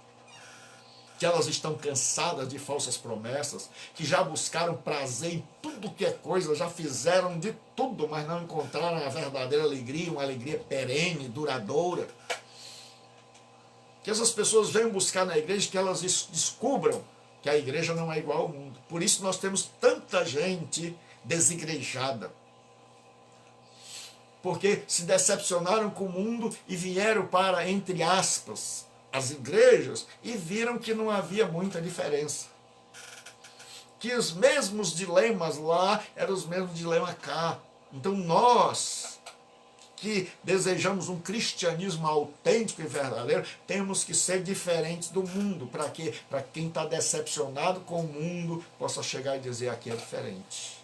que elas estão cansadas de falsas promessas, que já buscaram prazer em tudo que é coisa, já fizeram de tudo, mas não encontraram a verdadeira alegria, uma alegria perene, duradoura. Que essas pessoas venham buscar na igreja, que elas descubram que a igreja não é igual ao mundo. Por isso nós temos tanta gente desigrejada. Porque se decepcionaram com o mundo e vieram para, entre aspas, as igrejas e viram que não havia muita diferença. Que os mesmos dilemas lá eram os mesmos dilemas cá. Então nós, que desejamos um cristianismo autêntico e verdadeiro, temos que ser diferentes do mundo. Para quê? Para quem está decepcionado com o mundo possa chegar e dizer, aqui é diferente.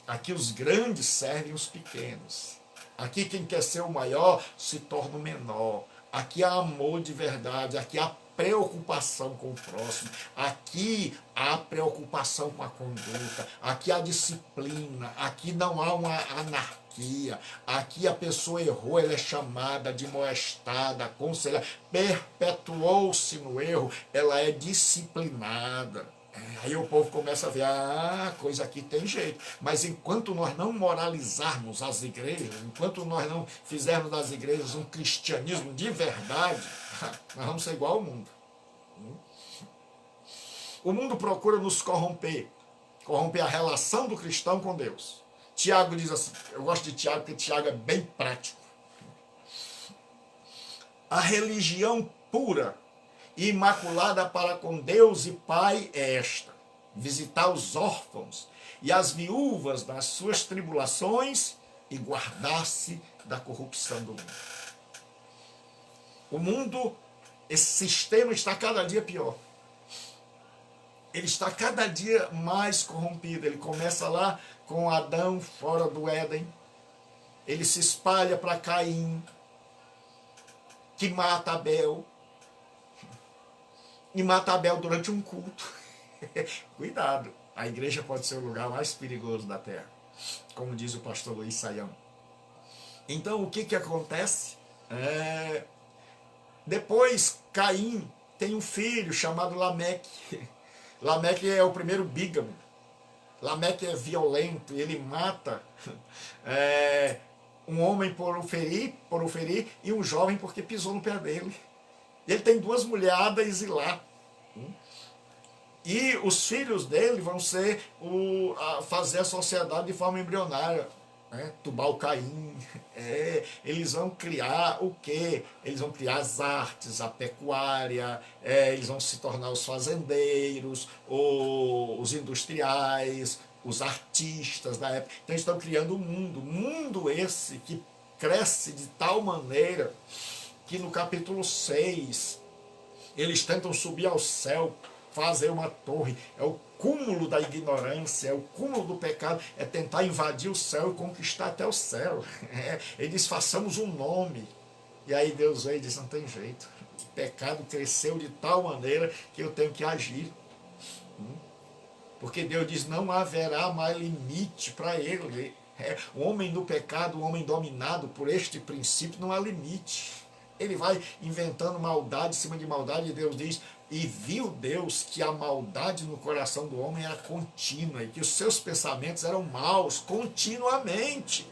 Aqui os grandes servem os pequenos. Aqui quem quer ser o maior se torna o menor. Aqui há amor de verdade, aqui há preocupação com o próximo, aqui há preocupação com a conduta, aqui há disciplina, aqui não há uma anarquia, aqui a pessoa errou, ela é chamada, admoestada, aconselhada, perpetuou-se no erro, ela é disciplinada. Aí o povo começa a ver, coisa aqui tem jeito. Mas enquanto nós não moralizarmos as igrejas, enquanto nós não fizermos das igrejas um cristianismo de verdade, nós vamos ser igual ao mundo. O mundo procura nos corromper a relação do cristão com Deus. Tiago diz assim, eu gosto de Tiago porque Tiago é bem prático. A religião pura e imaculada para com Deus e Pai é esta: visitar os órfãos e as viúvas nas suas tribulações e guardar-se da corrupção do mundo. O mundo, esse sistema está cada dia pior. Ele está cada dia mais corrompido. Ele começa lá com Adão fora do Éden. Ele se espalha para Caim, que mata Abel. E mata Abel durante um culto. Cuidado, a igreja pode ser o lugar mais perigoso da terra. como diz o pastor Luiz Saião. Então, o que acontece? Depois, Caim tem um filho chamado Lameque. Lameque é o primeiro bígamo. Lameque é violento, ele mata um homem por o ferir, e um jovem porque pisou no pé dele. Ele tem 2 mulheres e lá. E os filhos dele vão ser fazer a sociedade de forma embrionária. Tubal-Caim. Eles vão criar o quê? Eles vão criar as artes, a pecuária, eles vão se tornar os fazendeiros, os industriais, os artistas da época. Então eles estão criando um mundo esse que cresce de tal maneira que no capítulo 6 eles tentam subir ao céu, fazer uma torre. É o cúmulo da ignorância, é o cúmulo do pecado, é tentar invadir o céu e conquistar até o céu. Eles façamos um nome. E aí Deus veio e disse, não tem jeito. O pecado cresceu de tal maneira que eu tenho que agir. Porque Deus diz, não haverá mais limite para ele. O homem do pecado, o homem dominado por este princípio, não há limite. Ele vai inventando maldade em cima de maldade, e Deus diz, e viu Deus que a maldade no coração do homem era contínua, e que os seus pensamentos eram maus continuamente.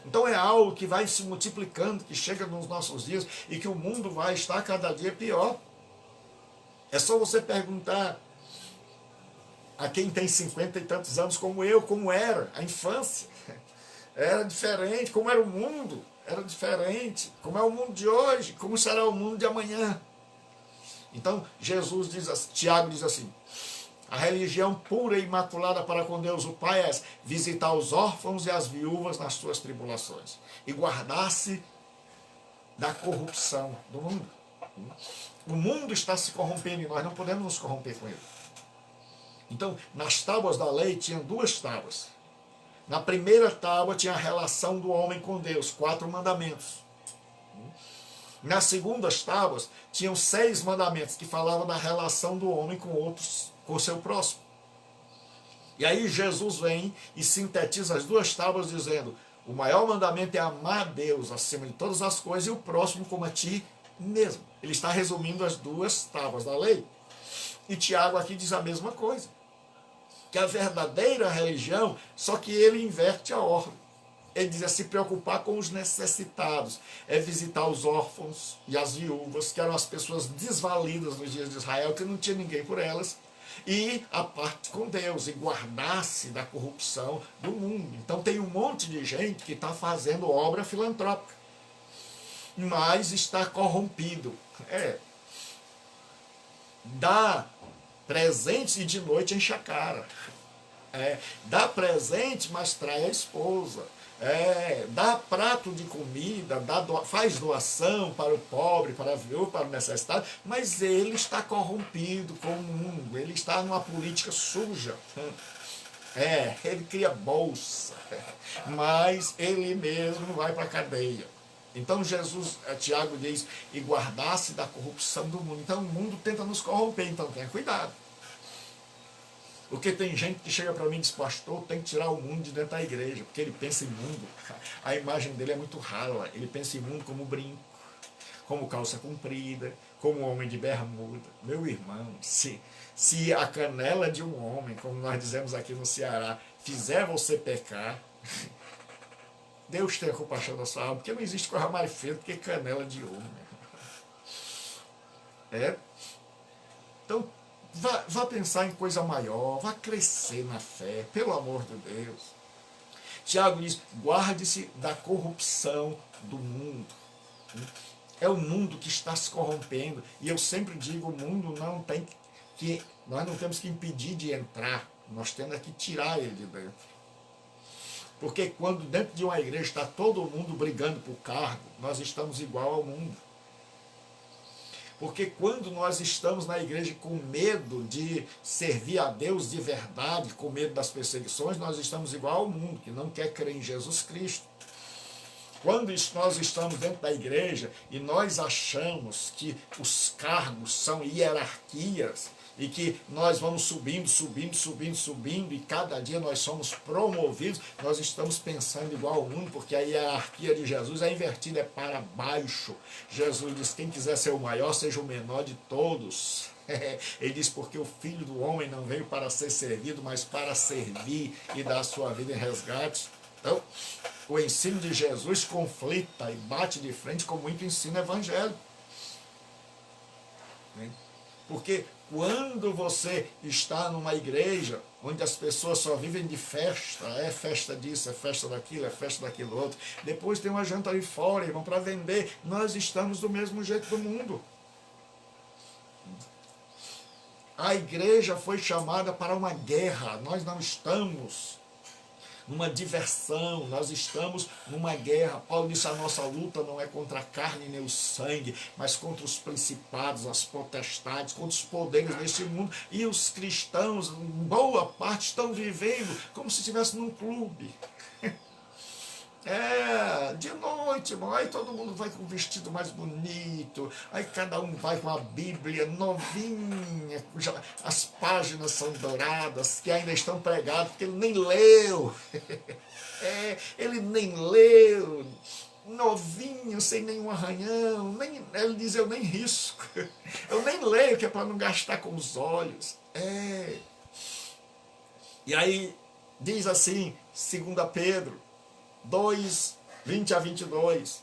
Então é algo que vai se multiplicando, que chega nos nossos dias, e que o mundo vai estar cada dia pior. É só você perguntar a quem tem 50 e tantos anos como eu, como era a infância. Era diferente, como era o mundo, era diferente. Como é o mundo de hoje, como será o mundo de amanhã. Então, Tiago diz assim, a religião pura e imaculada para com Deus o Pai é visitar os órfãos e as viúvas nas suas tribulações e guardar-se da corrupção do mundo. O mundo está se corrompendo e nós não podemos nos corromper com ele. Então, nas tábuas da lei tinham 2 tábuas. Na primeira tábua tinha a relação do homem com Deus, 4 mandamentos. Nas segundas tábuas tinham 6 mandamentos que falavam da relação do homem com outros, com o seu próximo. E aí Jesus vem e sintetiza as 2 tábuas dizendo, o maior mandamento é amar a Deus acima de todas as coisas e o próximo como a ti mesmo. Ele está resumindo as 2 tábuas da lei. E Tiago aqui diz a mesma coisa. Que a verdadeira religião, só que ele inverte a ordem. Ele diz, é se preocupar com os necessitados, é visitar os órfãos e as viúvas, que eram as pessoas desvalidas nos dias de Israel, que não tinha ninguém por elas, e a parte com Deus, e guardar-se da corrupção do mundo. Então tem um monte de gente que está fazendo obra filantrópica, mas está corrompido. Dá presente e de noite enche a cara. Dá presente, mas trai a esposa. Dá prato de comida, faz doação para o pobre, para a viúva, para o necessitado, mas ele está corrompido com o mundo, ele está numa política suja. Ele cria bolsa, mas ele mesmo vai para a cadeia. Então Tiago diz, e guardar-se da corrupção do mundo. Então o mundo tenta nos corromper, então tenha cuidado. Porque tem gente que chega para mim e diz, pastor, tem que tirar o mundo de dentro da igreja, porque ele pensa em mundo. A imagem dele é muito rala, ele pensa em mundo como brinco, como calça comprida, como homem de bermuda. Meu irmão, se a canela de um homem, como nós dizemos aqui no Ceará, fizer você pecar, Deus tenha compaixão da sua alma, porque não existe coisa mais feia do que canela de homem. Então, vá pensar em coisa maior, vá crescer na fé, pelo amor de Deus. Tiago diz, guarde-se da corrupção do mundo. É o mundo que está se corrompendo, e eu sempre digo, o mundo nós não temos que impedir de entrar, nós temos que tirar ele de dentro. Porque quando dentro de uma igreja está todo mundo brigando por cargo, nós estamos igual ao mundo. Porque quando nós estamos na igreja com medo de servir a Deus de verdade, com medo das perseguições, nós estamos igual ao mundo, que não quer crer em Jesus Cristo. Quando nós estamos dentro da igreja e nós achamos que os cargos são hierarquias, e que nós vamos subindo, e cada dia nós somos promovidos, nós estamos pensando igual ao mundo, porque a hierarquia de Jesus é invertida, é para baixo. Jesus diz, quem quiser ser o maior, seja o menor de todos. Ele diz, porque o Filho do Homem não veio para ser servido, mas para servir e dar a sua vida em resgate. Então, o ensino de Jesus conflita e bate de frente com muito ensino evangélico. Porque quando você está numa igreja onde as pessoas só vivem de festa, é festa disso, é festa daquilo outro, depois tem uma janta ali fora, irmão, para vender, nós estamos do mesmo jeito do mundo. A igreja foi chamada para uma guerra, nós não estamos numa diversão, nós estamos numa guerra. Paulo disse, a nossa luta não é contra a carne nem o sangue, mas contra os principados, as potestades, contra os poderes deste mundo. E os cristãos, boa parte, estão vivendo como se estivessem num clube. De noite, irmão, aí todo mundo vai com o vestido mais bonito, aí cada um vai com a Bíblia novinha, as páginas são douradas, que ainda estão pregadas, porque ele nem leu, ele nem leu, novinho, sem nenhum arranhão, ele diz, eu nem risco, eu nem leio, que é para não gastar com os olhos, E aí, diz assim, 2 Pedro, 2, 20 a 22.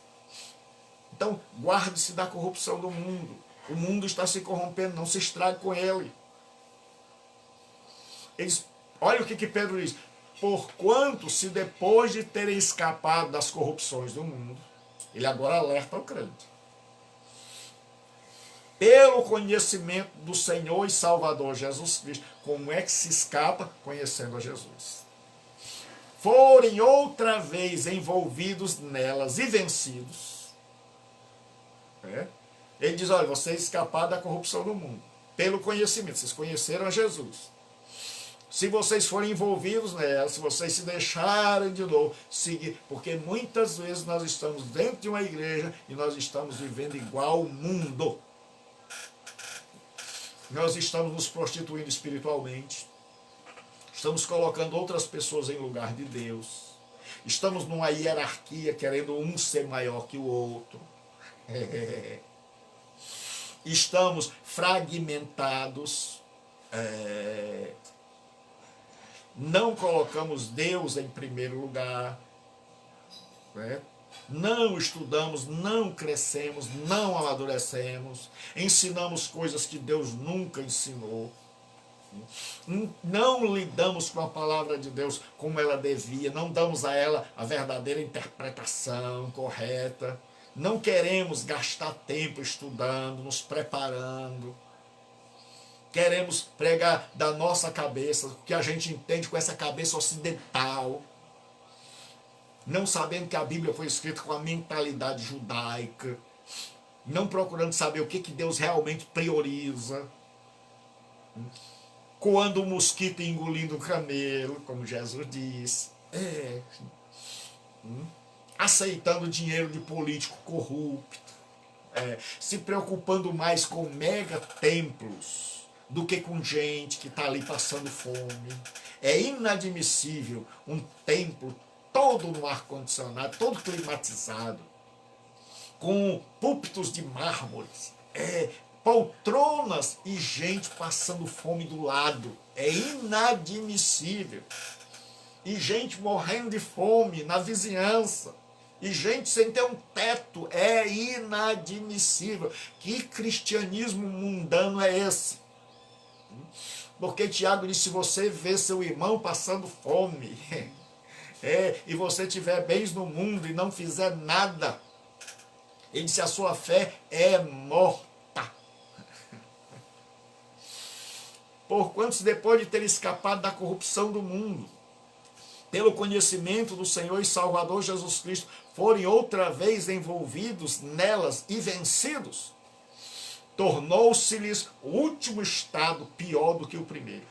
Então, guarde-se da corrupção do mundo. O mundo está se corrompendo, não se estrague com ele. Olha o que Pedro diz. Porquanto, se depois de terem escapado das corrupções do mundo, ele agora alerta o crente. Pelo conhecimento do Senhor e Salvador Jesus Cristo. Como é que se escapa? Conhecendo a Jesus. Forem outra vez envolvidos nelas e vencidos. Ele diz, olha, vocês escaparam da corrupção do mundo, pelo conhecimento, vocês conheceram a Jesus. Se vocês forem envolvidos nelas, se vocês se deixarem de novo seguir, porque muitas vezes nós estamos dentro de uma igreja e nós estamos vivendo igual o mundo. Nós estamos nos prostituindo espiritualmente. Estamos colocando outras pessoas em lugar de Deus. Estamos numa hierarquia, querendo um ser maior que o outro. Estamos fragmentados. Não colocamos Deus em primeiro lugar. Não estudamos, não crescemos, não amadurecemos. Ensinamos coisas que Deus nunca ensinou. Não lidamos com a palavra de Deus como ela devia, não damos a ela a verdadeira interpretação correta, não queremos gastar tempo estudando, nos preparando, queremos pregar da nossa cabeça, o que a gente entende com essa cabeça ocidental, não sabendo que a Bíblia foi escrita com a mentalidade judaica, não procurando saber o que Deus realmente prioriza, coando o mosquito e engolindo o camelo, como Jesus diz. Aceitando dinheiro de político corrupto. Se preocupando mais com mega templos do que com gente que está ali passando fome. É inadmissível um templo todo no ar-condicionado, todo climatizado, com púlpitos de mármores, poltronas e gente passando fome do lado. É inadmissível. E gente morrendo de fome na vizinhança. E gente sem ter um teto. É inadmissível. Que cristianismo mundano é esse? Porque Tiago disse, se você vê seu irmão passando fome, e você tiver bens no mundo e não fizer nada, ele disse, a sua fé é morta. Porquanto, depois de ter escapado da corrupção do mundo, pelo conhecimento do Senhor e Salvador Jesus Cristo, forem outra vez envolvidos nelas e vencidos, tornou-se-lhes o último estado pior do que o primeiro.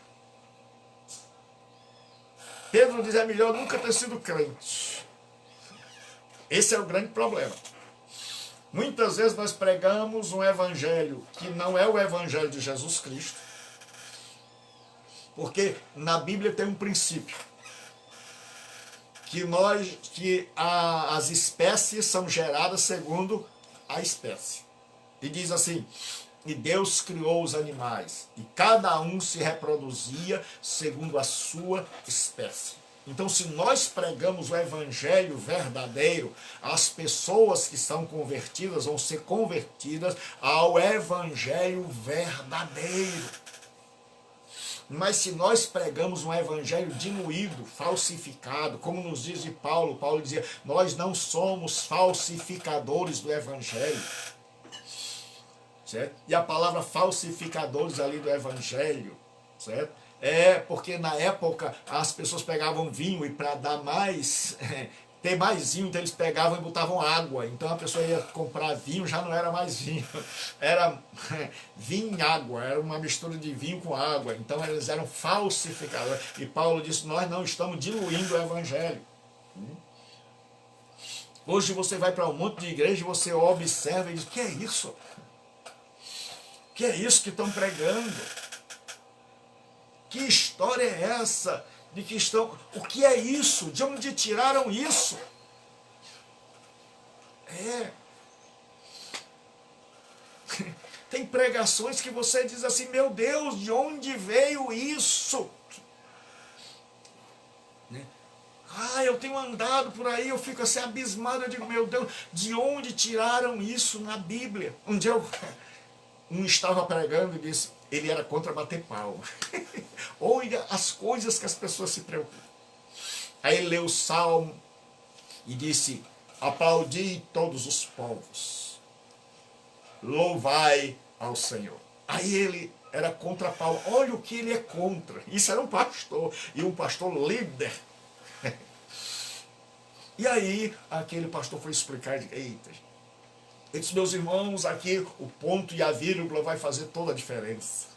Pedro diz, é melhor nunca ter sido crente. Esse é o grande problema. Muitas vezes nós pregamos um evangelho que não é o evangelho de Jesus Cristo. Porque na Bíblia tem um princípio, que as espécies são geradas segundo a espécie. E diz assim, e Deus criou os animais, e cada um se reproduzia segundo a sua espécie. Então, se nós pregamos o evangelho verdadeiro, as pessoas que são convertidas vão ser convertidas ao evangelho verdadeiro. Mas se nós pregamos um evangelho diluído, falsificado, como nos diz de Paulo, Paulo dizia, nós não somos falsificadores do evangelho. Certo? E a palavra falsificadores ali do evangelho, certo? É porque na época as pessoas pegavam vinho e para dar mais, ter mais vinho, então eles pegavam e botavam água. Então a pessoa ia comprar vinho, já não era mais vinho, era vinho e água, era uma mistura de vinho com água. Então eles eram falsificadores. E Paulo disse, nós não estamos diluindo o evangelho. Hoje você vai para um monte de igreja e você observa e diz, o que é isso? O que é isso que estão pregando? Que história é essa? De que estão... O que é isso? De onde tiraram isso? Tem pregações que você diz assim, meu Deus, de onde veio isso? Eu tenho andado por aí, eu fico assim abismado, eu digo, meu Deus, de onde tiraram isso na Bíblia? Um dia um estava pregando e disse, ele era contra bater palma. Olha as coisas que as pessoas se preocupam. Aí ele leu o Salmo e disse, aplaudi todos os povos, louvai ao Senhor. Aí ele era contra palma. Olha o que ele é contra. Isso era um pastor, e um pastor líder. E aí aquele pastor foi explicar, eita, ele disse, meus irmãos, aqui o ponto e a vírgula vai fazer toda a diferença.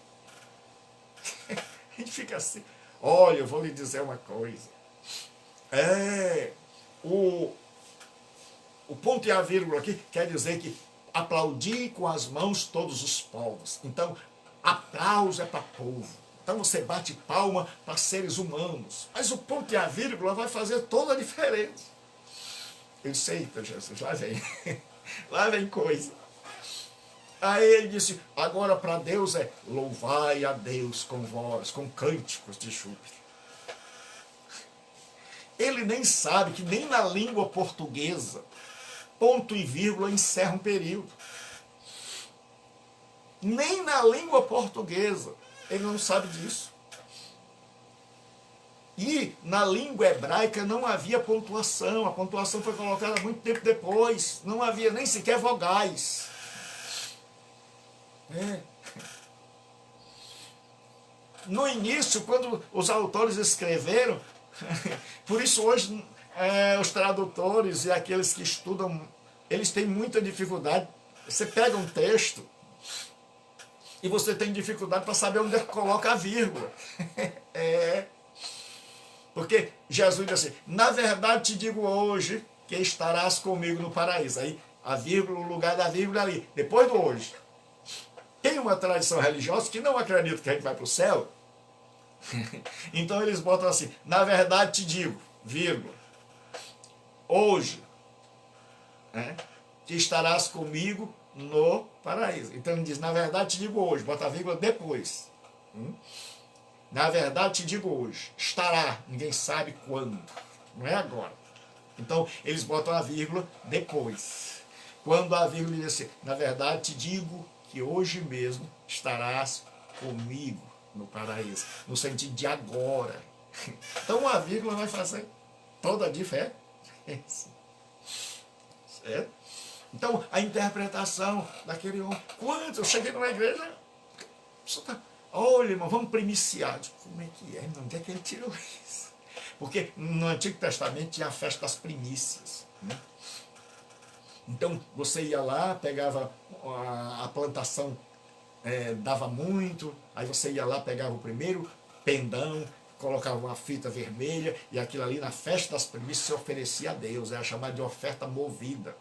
A gente fica assim, olha, eu vou lhe dizer uma coisa. O ponto e a vírgula aqui quer dizer que aplaudi com as mãos todos os povos. Então, aplauso é para povo. Então você bate palma para seres humanos. Mas o ponto e a vírgula vai fazer toda a diferença. Eu disse, eita Jesus, lá vem. Lá vem coisa. Aí ele disse, agora para Deus é louvai a Deus com voz, com cânticos de júbilo. Ele nem sabe que nem na língua portuguesa, ponto e vírgula encerra um período. Nem na língua portuguesa, ele não sabe disso. E na língua hebraica não havia pontuação, a pontuação foi colocada muito tempo depois, não havia nem sequer vogais. No início, quando os autores escreveram, por isso hoje os tradutores e aqueles que estudam, eles têm muita dificuldade. Você pega um texto e você tem dificuldade para saber onde é que coloca a vírgula. Porque Jesus diz assim, na verdade te digo hoje que estarás comigo no paraíso. Aí a vírgula, o lugar da vírgula ali, depois do hoje. Tem uma tradição religiosa que não acredita que a gente vai para o céu. Então eles botam assim, na verdade te digo, vírgula, hoje, que estarás comigo no paraíso. Então ele diz, na verdade te digo hoje, bota a vírgula depois. Na verdade te digo hoje, estará, ninguém sabe quando, não é agora. Então eles botam a vírgula depois. Quando a vírgula diz assim, na verdade te digo que hoje mesmo estarás comigo no paraíso, no sentido de agora. Então a vírgula vai fazer toda a diferença. Certo? Então a interpretação daquele homem, quando eu cheguei numa igreja, olha, irmão, vamos primiciar. Como é que é? Onde é que ele tirou isso? Porque no Antigo Testamento tinha a festa das primícias, né? Então você ia lá, pegava a plantação, dava muito, aí você ia lá, pegava o primeiro pendão, colocava uma fita vermelha, e aquilo ali na festa das primícias se oferecia a Deus, era chamado de oferta movida.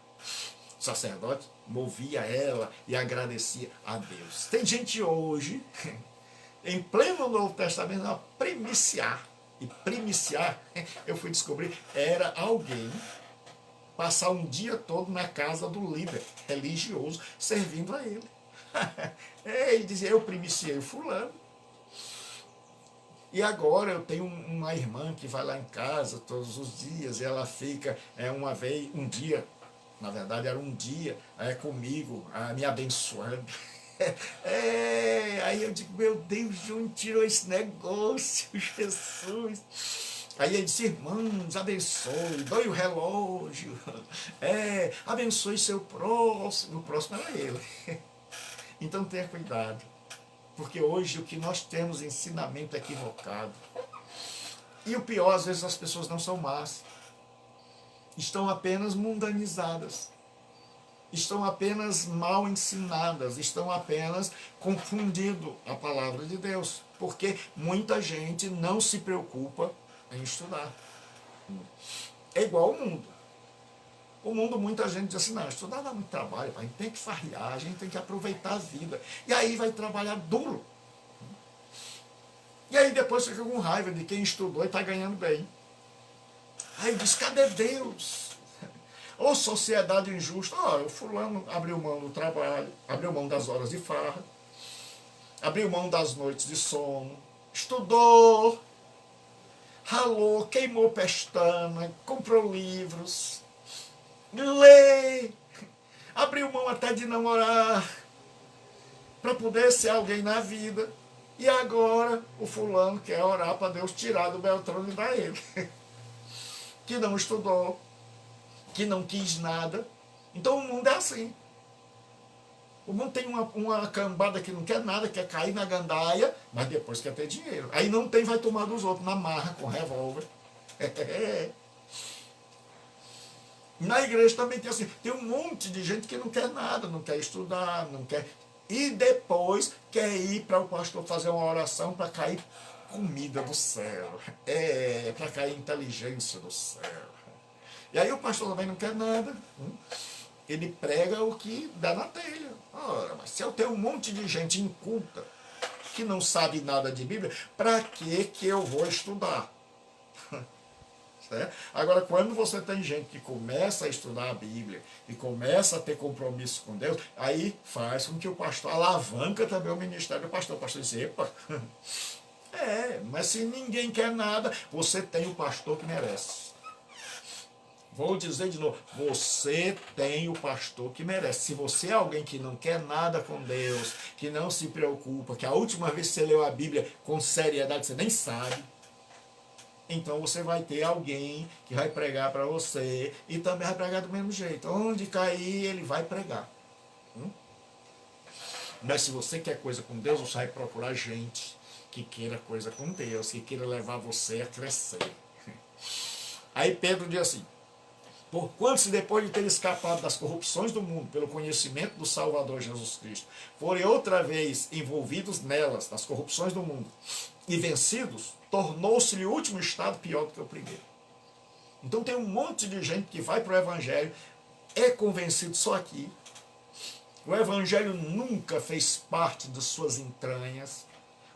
O sacerdote movia ela e agradecia a Deus. Tem gente hoje em pleno Novo Testamento, a primiciar. E primiciar, eu fui descobrir, era alguém passar um dia todo na casa do líder religioso, servindo a ele. Ele dizia, eu primiciei o fulano. E agora eu tenho uma irmã que vai lá em casa todos os dias, e ela fica uma vez, um dia, na verdade era um dia, comigo, me abençoando. Aí eu digo, meu Deus, de onde tirou esse negócio, Jesus? Aí ele disse, irmãos, abençoe, doe o relógio, abençoe seu próximo, o próximo era ele. Então tenha cuidado, porque hoje o que nós temos é ensinamento equivocado. E o pior, às vezes as pessoas não são más, estão apenas mundanizadas, estão apenas mal ensinadas, estão apenas confundindo a palavra de Deus, porque muita gente não se preocupa em estudar. É igual ao mundo. O mundo, muita gente diz assim, não, estudar dá muito trabalho, a gente tem que farrear, a gente tem que aproveitar a vida. E aí vai trabalhar duro. E aí depois fica com raiva de quem estudou e está ganhando bem. Aí diz, cadê Deus? Ou sociedade injusta, o fulano abriu mão do trabalho, abriu mão das horas de farra, abriu mão das noites de sono, estudou, ralou, queimou pestana, comprou livros, lê, abriu mão até de namorar, para poder ser alguém na vida, e agora o fulano quer orar para Deus tirar do Beltrano e dar ele, que não estudou, que não quis nada. Então o mundo é assim. O mundo tem uma cambada que não quer nada, quer cair na gandaia, mas depois quer ter dinheiro. Aí não tem, vai tomar dos outros na marra, com revólver. Na igreja também tem assim, tem um monte de gente que não quer nada, não quer estudar, não quer... E depois quer ir para o pastor fazer uma oração para cair comida do céu. Para cair inteligência do céu. E aí o pastor também não quer nada. Ele prega o que dá na telha. Ora, mas se eu tenho um monte de gente inculta, que não sabe nada de Bíblia, para que eu vou estudar? Certo? Agora, quando você tem gente que começa a estudar a Bíblia e começa a ter compromisso com Deus, aí faz com que o pastor alavanca também o ministério do pastor. O pastor diz, epa, mas se ninguém quer nada, você tem o pastor que merece. Vou dizer de novo, você tem o pastor que merece. Se você é alguém que não quer nada com Deus, que não se preocupa, que a última vez que você leu a Bíblia com seriedade você nem sabe, então você vai ter alguém que vai pregar para você e também vai pregar do mesmo jeito. Onde cair, ele vai pregar. Mas se você quer coisa com Deus, você vai procurar gente que queira coisa com Deus, que queira levar você a crescer. Aí Pedro diz assim, porquanto se depois de ter escapado das corrupções do mundo pelo conhecimento do Salvador Jesus Cristo, forem outra vez envolvidos nelas, nas corrupções do mundo, e vencidos, tornou-se-lhe o último estado pior do que o primeiro. Então tem um monte de gente que vai para o Evangelho, é convencido só aqui, o Evangelho nunca fez parte de suas entranhas,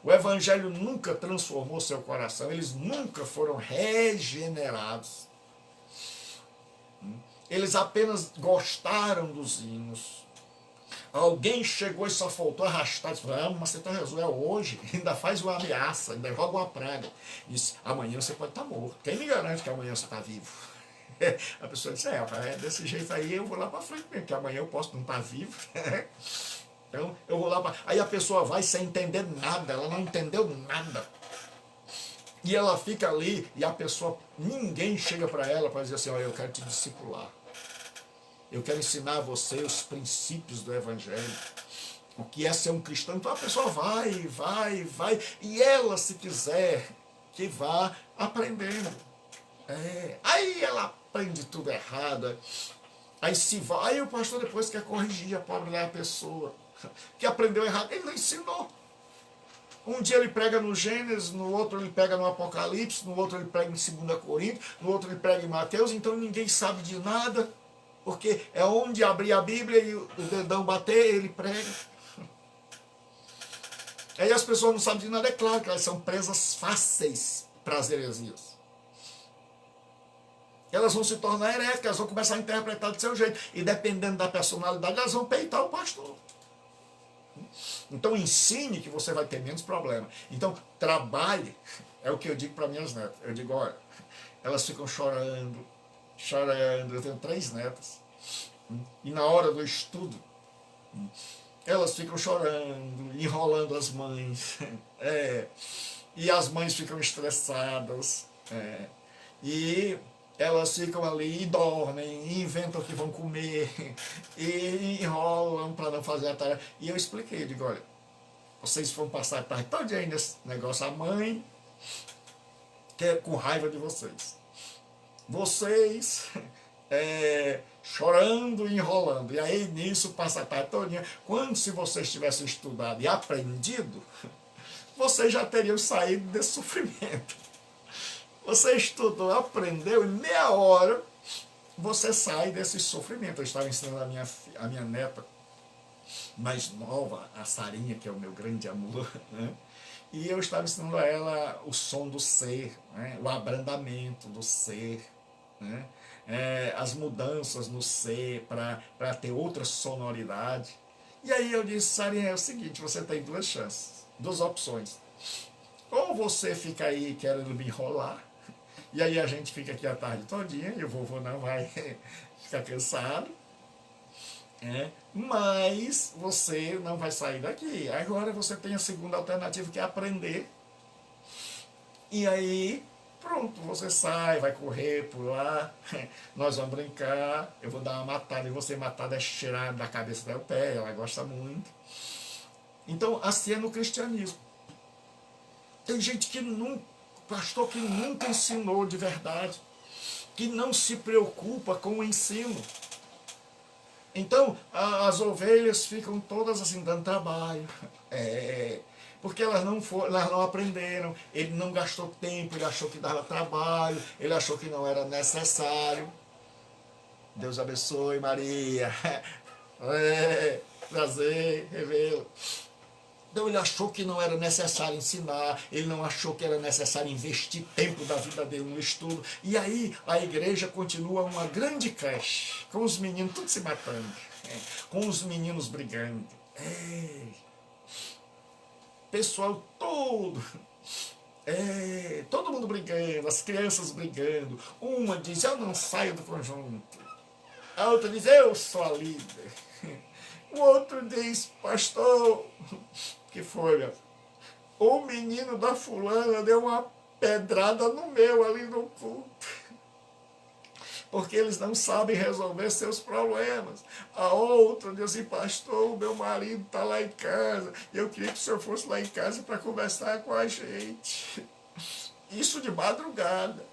o Evangelho nunca transformou seu coração, eles nunca foram regenerados. Eles apenas gostaram dos hinos. Alguém chegou e só faltou arrastar. Disse, mas você está resolvendo hoje. Ainda faz uma ameaça, ainda joga uma praga. Disse, amanhã você pode estar morto. Quem me garante que amanhã você está vivo? A pessoa disse, desse jeito aí eu vou lá para frente mesmo, que amanhã eu posso não estar vivo. Então eu vou lá para... Aí a pessoa vai sem entender nada, ela não entendeu nada. E ela fica ali, e a pessoa, ninguém chega para ela para dizer assim, eu quero te discipular. Eu quero ensinar a você os princípios do Evangelho. O que é ser um cristão. Então a pessoa vai. E ela, se quiser, que vá aprendendo. Aí ela aprende tudo errado. Aí se vai, aí o pastor depois quer corrigir a pobre da pessoa. Que aprendeu errado. Ele não ensinou. Um dia ele prega no Gênesis, no outro ele prega no Apocalipse, no outro ele prega em 2 Coríntios, no outro ele prega em Mateus, então ninguém sabe de nada, porque é onde abrir a Bíblia e o dedão bater, ele prega. Aí as pessoas não sabem de nada, é claro que elas são presas fáceis para as heresias. Elas vão se tornar heréticas, elas vão começar a interpretar do seu jeito. E dependendo da personalidade, elas vão peitar o pastor. Então ensine que você vai ter menos problema. Então trabalhe, é o que eu digo para minhas netas. Eu digo, olha, elas ficam chorando, chorando. Eu tenho 3 netas. E na hora do estudo, elas ficam chorando, enrolando as mães. E as mães ficam estressadas. E elas ficam ali e dormem, e inventam o que vão comer, e enrolam para não fazer a tarefa. E eu expliquei, eu digo, olha, vocês vão passar a tarde toda aí nesse negócio, a mãe quer com raiva de vocês. Vocês chorando e enrolando. E aí nisso passa a tarde todinha. Quando se vocês tivessem estudado e aprendido, vocês já teriam saído desse sofrimento. Você estudou, aprendeu, e meia hora você sai desse sofrimento. Eu estava ensinando a minha neta mais nova, a Sarinha, que é o meu grande amor, né? E eu estava ensinando a ela o som do ser, né? O abrandamento do ser, né? As mudanças no ser para ter outra sonoridade. E aí eu disse, Sarinha, é o seguinte, você tem 2 chances, 2 opções. Ou você fica aí querendo me enrolar, e aí a gente fica aqui a tarde todinha, e o vovô não vai ficar cansado, mas você não vai sair daqui. Agora você tem a segunda alternativa, que é aprender. E aí, pronto, você sai, vai correr por lá, nós vamos brincar, eu vou dar uma matada, e você matada é cheirar da cabeça até o pé, ela gosta muito. Então, assim é no cristianismo. Tem gente que nunca, pastor que nunca ensinou de verdade, que não se preocupa com o ensino. Então, as ovelhas ficam todas assim, dando trabalho, porque elas não aprenderam, ele não gastou tempo, ele achou que dava trabalho, ele achou que não era necessário. Deus abençoe, Maria. Prazer, revê-lo. Então ele achou que não era necessário ensinar, ele não achou que era necessário investir tempo da vida dele no estudo. E aí a igreja continua uma grande creche, com os meninos tudo se matando, com os meninos brigando. Pessoal todo, todo mundo brigando, as crianças brigando. Uma diz, eu não saio do conjunto. A outra diz, eu sou a líder. O outro diz, pastor, que foi, meu? O menino da fulana deu uma pedrada no meu ali no culto. Porque eles não sabem resolver seus problemas. A outra diz assim, pastor, o meu marido está lá em casa, e eu queria que o senhor fosse lá em casa para conversar com a gente. Isso de madrugada.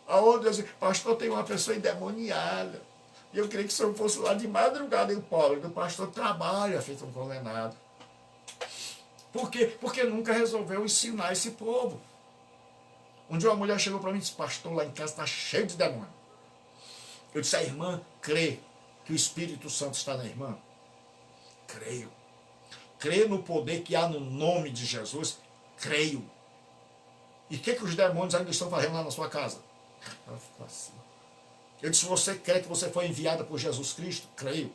A outra diz assim, pastor, tem uma pessoa endemoniada, e eu queria que o senhor fosse lá de madrugada. E o pobre do pastor trabalha feito um condenado. Por quê? Porque nunca resolveu ensinar esse povo. Um dia uma mulher chegou para mim e disse, pastor, lá em casa está cheio de demônio. Eu disse, a irmã crê que o Espírito Santo está na irmã? Creio. Crê no poder que há no nome de Jesus? Creio. E o que os demônios ainda estão fazendo lá na sua casa? Ela ficou assim. Eu disse, você crê que você foi enviada por Jesus Cristo? Creio.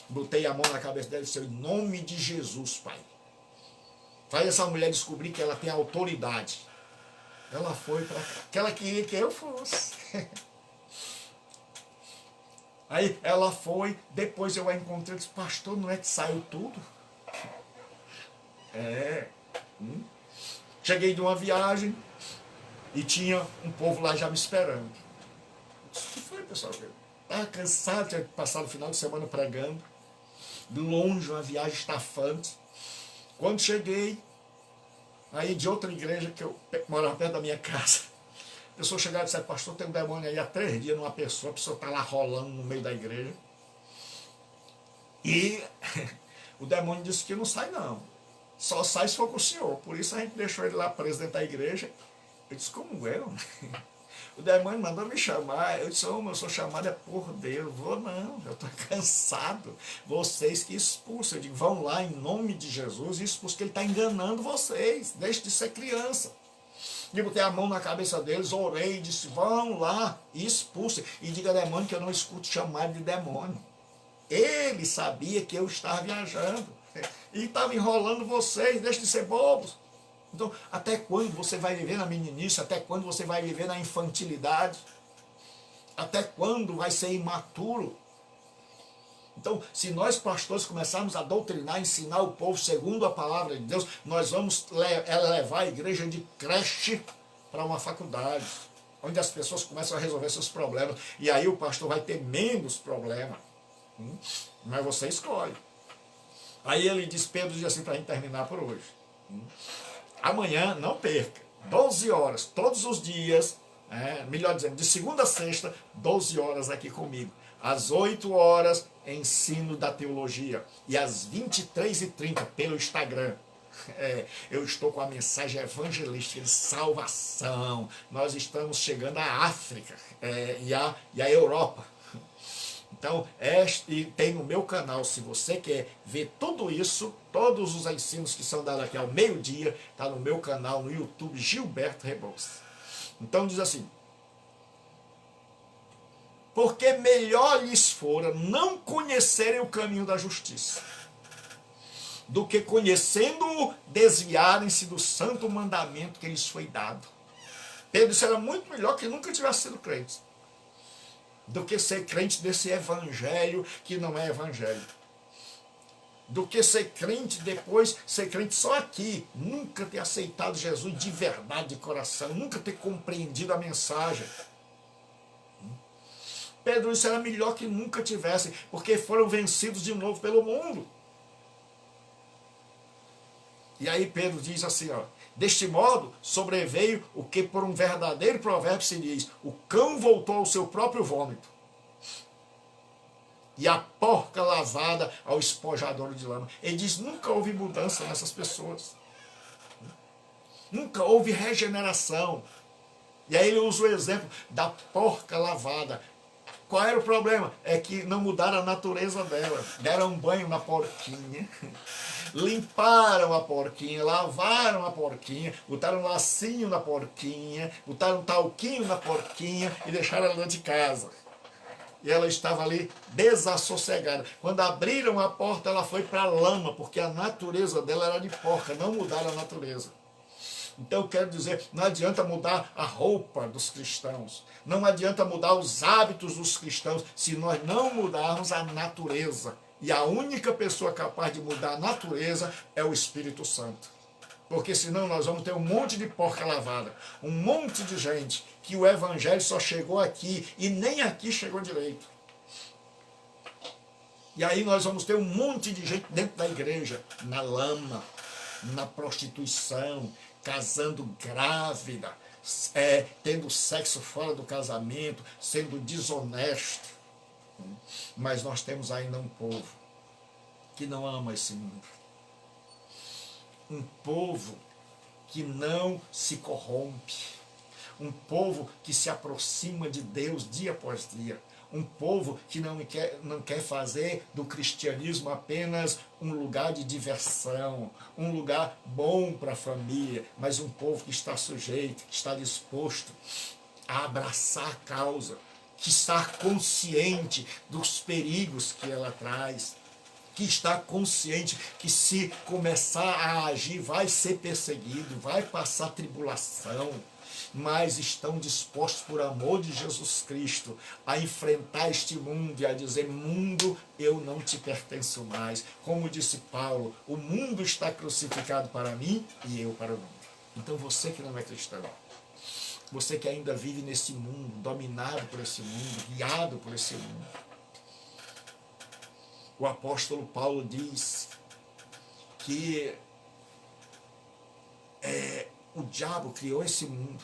Botei a mão na cabeça dela e disse, em nome de Jesus, Pai. Faz essa mulher descobrir que ela tem autoridade. Ela foi para que ela queria que eu fosse. Aí ela foi, depois eu a encontrei e disse, pastor, não é que saiu tudo? Cheguei de uma viagem e tinha um povo lá já me esperando. O que foi, pessoal? Estava cansado, tinha passado o final de semana pregando. De longe, uma viagem estafante. Quando cheguei, aí de outra igreja que eu morava perto da minha casa, a pessoa chegava e disse, pastor, tem um demônio aí há 3 dias numa pessoa, a pessoa está lá rolando no meio da igreja. E o demônio disse que não sai não, só sai se for com o senhor. Por isso a gente deixou ele lá preso dentro da igreja. Eu disse, como eu? O demônio mandou me chamar, eu disse, eu sou chamado é por Deus. Vou não, eu estou cansado. Vocês que expulsam, eu digo, vão lá em nome de Jesus e expulsam, que ele está enganando vocês, deixe de ser criança. E botei a mão na cabeça deles, orei, disse, vão lá e expulsem. E diga a demônio que eu não escuto chamar de demônio. Ele sabia que eu estava viajando. E estava enrolando vocês, deixe de ser bobos. Então, até quando você vai viver na meninice? Até quando você vai viver na infantilidade? Até quando vai ser imaturo? Então, se nós pastores começarmos a doutrinar, ensinar o povo segundo a palavra de Deus, nós vamos levar a igreja de creche para uma faculdade, onde as pessoas começam a resolver seus problemas. E aí o pastor vai ter menos problema. Mas você escolhe. Aí ele diz, Pedro diz assim para a gente terminar por hoje. Amanhã, não perca, 12 horas, todos os dias, melhor dizendo, de segunda a sexta, 12 horas aqui comigo. Às 8 horas, ensino da teologia. E às 23h30, pelo Instagram. Eu estou com a mensagem evangelística de salvação. Nós estamos chegando à África e à Europa. Então, e tem no meu canal, se você quer ver tudo isso, todos os ensinos que são dados aqui ao meio-dia, está no meu canal, no YouTube, Gilberto Rebouças. Então diz assim, porque melhor lhes fora não conhecerem o caminho da justiça, do que conhecendo-o, desviarem-se do santo mandamento que lhes foi dado. Pedro disse, era muito melhor que nunca tivesse sido crente, do que ser crente desse evangelho que não é evangelho. Do que ser crente depois, ser crente só aqui, nunca ter aceitado Jesus de verdade, de coração, nunca ter compreendido a mensagem. Pedro disse, era melhor que nunca tivessem, porque foram vencidos de novo pelo mundo. E aí Pedro diz assim, deste modo sobreveio o que por um verdadeiro provérbio se diz, o cão voltou ao seu próprio vômito, e a porca lavada ao espojador de lama. Ele diz, nunca houve mudança nessas pessoas. Nunca houve regeneração. E aí ele usa o exemplo da porca lavada. Qual era o problema? É que não mudaram a natureza dela. Deram um banho na porquinha, limparam a porquinha, lavaram a porquinha, botaram um lacinho na porquinha, botaram um talquinho na porquinha e deixaram ela dentro de casa. E ela estava ali desassossegada. Quando abriram a porta, ela foi para a lama, porque a natureza dela era de porca, não mudaram a natureza. Então eu quero dizer, não adianta mudar a roupa dos cristãos, não adianta mudar os hábitos dos cristãos, se nós não mudarmos a natureza. E a única pessoa capaz de mudar a natureza é o Espírito Santo. Porque senão nós vamos ter um monte de porca lavada, um monte de gente que o evangelho só chegou aqui e nem aqui chegou direito. E aí nós vamos ter um monte de gente dentro da igreja, na lama, na prostituição, casando grávida, tendo sexo fora do casamento, sendo desonesto. Mas nós temos ainda um povo que não ama esse mundo. Um povo que não se corrompe. Um povo que se aproxima de Deus dia após dia. Um povo que não quer fazer do cristianismo apenas um lugar de diversão, um lugar bom para a família, mas um povo que está sujeito, que está disposto a abraçar a causa, que está consciente dos perigos que ela traz, que está consciente que se começar a agir vai ser perseguido, vai passar tribulação, mas estão dispostos, por amor de Jesus Cristo, a enfrentar este mundo e a dizer, mundo, eu não te pertenço mais. Como disse Paulo, o mundo está crucificado para mim e eu para o mundo. Então você que não é cristão, você que ainda vive nesse mundo, dominado por esse mundo, guiado por esse mundo, o apóstolo Paulo diz que o diabo criou esse mundo,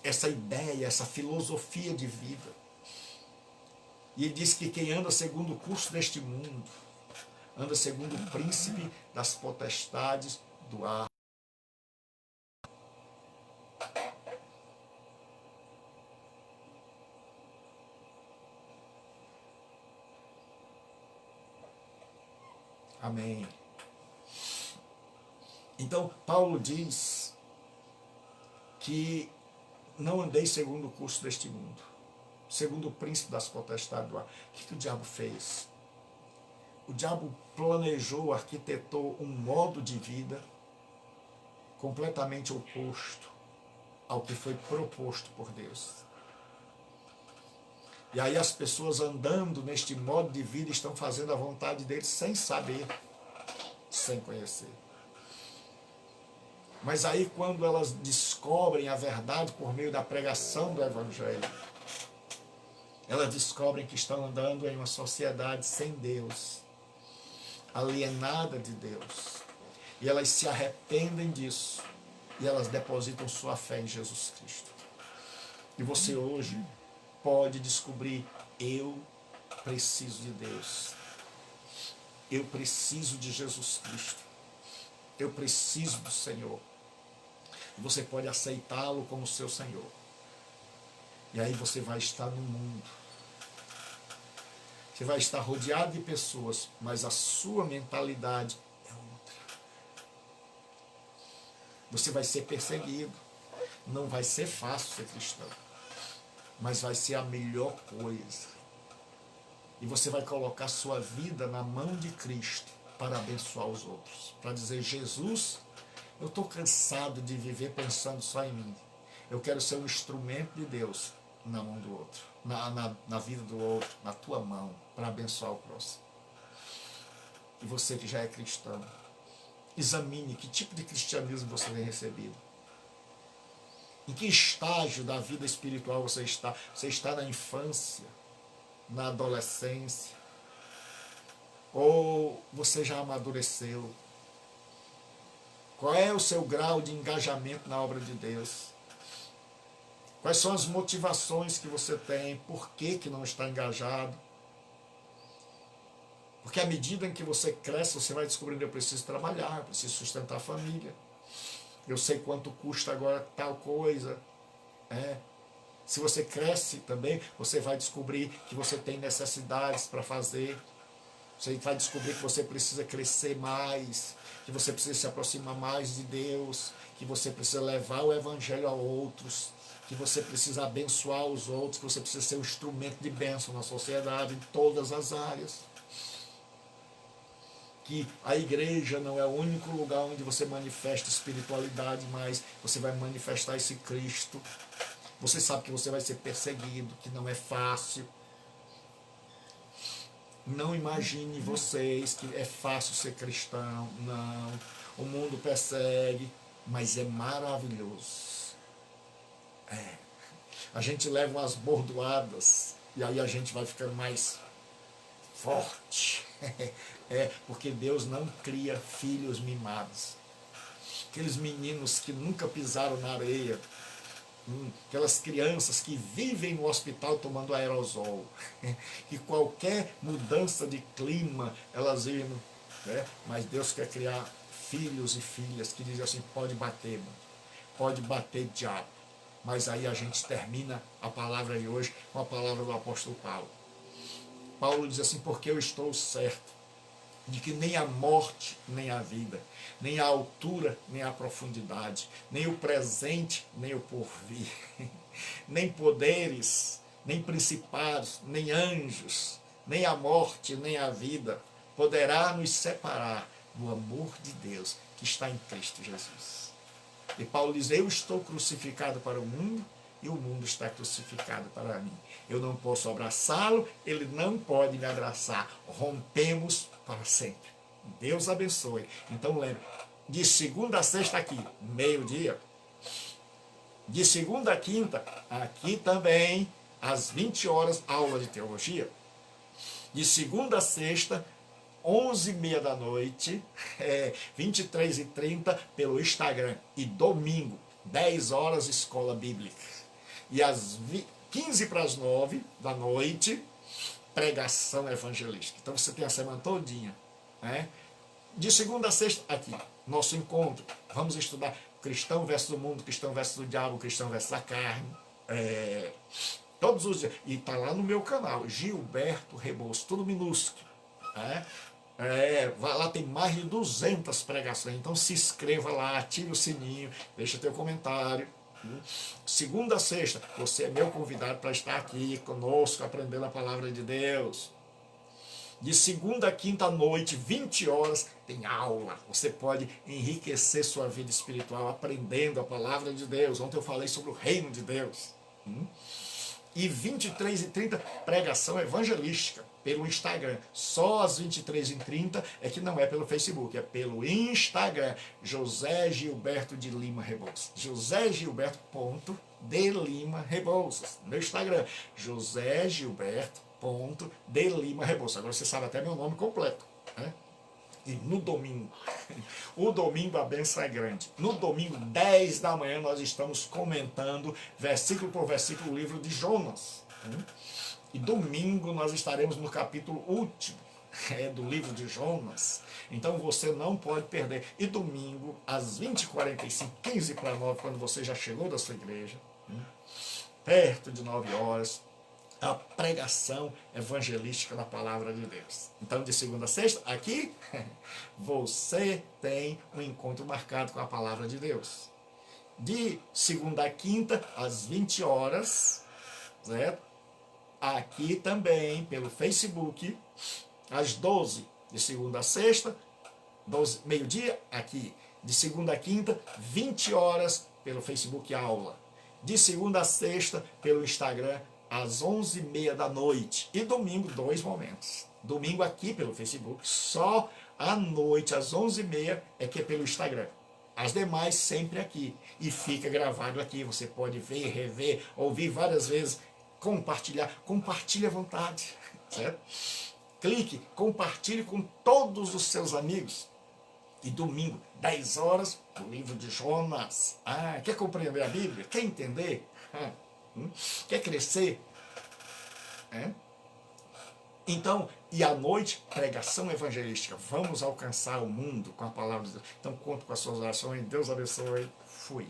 essa ideia, essa filosofia de vida. E ele diz que quem anda segundo o curso deste mundo, anda segundo o príncipe das potestades do ar. Amém. Então, Paulo diz que não andei segundo o curso deste mundo, segundo o príncipe das potestades do ar. O que o diabo fez? O diabo planejou, arquitetou um modo de vida completamente oposto ao que foi proposto por Deus. E aí as pessoas andando neste modo de vida estão fazendo a vontade deles sem saber, sem conhecer. Mas aí quando elas descobrem a verdade por meio da pregação do Evangelho, elas descobrem que estão andando em uma sociedade sem Deus, alienada de Deus. E elas se arrependem disso. E elas depositam sua fé em Jesus Cristo. E você hoje pode descobrir: eu preciso de Deus. Eu preciso de Jesus Cristo. Eu preciso do Senhor. E você pode aceitá-lo como seu Senhor. E aí você vai estar no mundo. Você vai estar rodeado de pessoas, mas a sua mentalidade é outra. Você vai ser perseguido. Não vai ser fácil ser cristão, mas vai ser a melhor coisa. E você vai colocar sua vida na mão de Cristo para abençoar os outros. Para dizer: Jesus, eu estou cansado de viver pensando só em mim. Eu quero ser um instrumento de Deus na mão do outro, na vida do outro, na tua mão, para abençoar o próximo. E você que já é cristão, examine que tipo de cristianismo você tem recebido. Em que estágio da vida espiritual você está? Você está na infância, na adolescência? Ou você já amadureceu? Qual é o seu grau de engajamento na obra de Deus? Quais são as motivações que você tem? Por que não está engajado? Porque à medida em que você cresce, você vai descobrindo: eu preciso trabalhar, eu preciso sustentar a família. Eu sei quanto custa agora tal coisa. Se você cresce também, você vai descobrir que você tem necessidades para fazer. Você vai descobrir que você precisa crescer mais, que você precisa se aproximar mais de Deus, que você precisa levar o Evangelho a outros, que você precisa abençoar os outros, que você precisa ser um instrumento de bênção na sociedade, em todas as áreas. Que a igreja não é o único lugar onde você manifesta espiritualidade, mas você vai manifestar esse Cristo. Você sabe que você vai ser perseguido, que não é fácil. Não imagine vocês que é fácil ser cristão. Não. O mundo persegue, mas é maravilhoso. A gente leva umas bordoadas e aí a gente vai ficando mais forte. Porque Deus não cria filhos mimados. Aqueles meninos que nunca pisaram na areia. Aquelas crianças que vivem no hospital tomando aerosol. E qualquer mudança de clima, elas vivem. Mas Deus quer criar filhos e filhas que dizem assim: pode bater, mano. Pode bater, diabo. Mas aí a gente termina a palavra de hoje com a palavra do apóstolo Paulo. Paulo diz assim: porque eu estou certo de que nem a morte, nem a vida, nem a altura, nem a profundidade, nem o presente, nem o porvir, nem poderes, nem principados, nem anjos, nem a morte, nem a vida, poderá nos separar do amor de Deus que está em Cristo Jesus. E Paulo diz: eu estou crucificado para o mundo, e o mundo está crucificado para mim. Eu não posso abraçá-lo, ele não pode me abraçar. Rompemos para sempre. Deus abençoe. Então lembre, de segunda a sexta aqui, meio-dia. De segunda a quinta, aqui também, às 20 horas, aula de teologia. De segunda a sexta, 11h30 da noite, 23h30 pelo Instagram. E domingo, 10 horas, escola bíblica. E às 15 para as 9 da noite, pregação evangelística. Então você tem a semana todinha. De segunda a sexta, aqui, nosso encontro. Vamos estudar cristão versus o mundo, cristão versus o diabo, cristão versus a carne. Todos os dias. E está lá no meu canal, Gilberto Rebouças, tudo minúsculo. Vai lá, tem mais de 200 pregações. Então se inscreva lá, ative o sininho, deixa teu comentário. Segunda a sexta, você é meu convidado para estar aqui conosco, aprendendo a palavra de Deus. De segunda a quinta à noite, 20 horas, tem aula. Você pode enriquecer sua vida espiritual aprendendo a palavra de Deus. Ontem eu falei sobre o reino de Deus. E 23h30, pregação evangelística pelo Instagram. Só às 23h30 é que não é pelo Facebook, é pelo Instagram. José Gilberto de Lima Rebouças. José Gilberto de Lima Rebouças. Meu Instagram, José Gilberto de Lima Rebouças. Agora você sabe até meu nome completo, né? E no domingo, o domingo a benção é grande. No domingo, 10 da manhã, nós estamos comentando, versículo por versículo, o livro de Jonas. E domingo nós estaremos no capítulo último do livro de Jonas. Então você não pode perder. E domingo, às 20h45, 8h45, quando você já chegou da sua igreja, perto de 9 horas, a pregação evangelística da palavra de Deus. Então, de segunda a sexta, aqui, você tem um encontro marcado com a palavra de Deus. De segunda a quinta, às 20 horas, certo? Aqui também, pelo Facebook, às 12, de segunda a sexta, 12, meio-dia, aqui. De segunda a quinta, 20 horas, pelo Facebook aula. De segunda a sexta, pelo Instagram, às 11h30 da noite. E domingo, 2 momentos. Domingo aqui pelo Facebook, só à noite, às 11h30, é que é pelo Instagram. As demais sempre aqui. E fica gravado aqui. Você pode ver, rever, ouvir várias vezes, compartilhar. Compartilhe à vontade, certo? Clique, compartilhe com todos os seus amigos. E domingo, 10 horas, o livro de Jonas. Quer compreender a Bíblia? Quer entender? Quer crescer? Então, e à noite, pregação evangelística. Vamos alcançar o mundo com a palavra de Deus. Então, conto com as suas orações. Deus abençoe. Fui.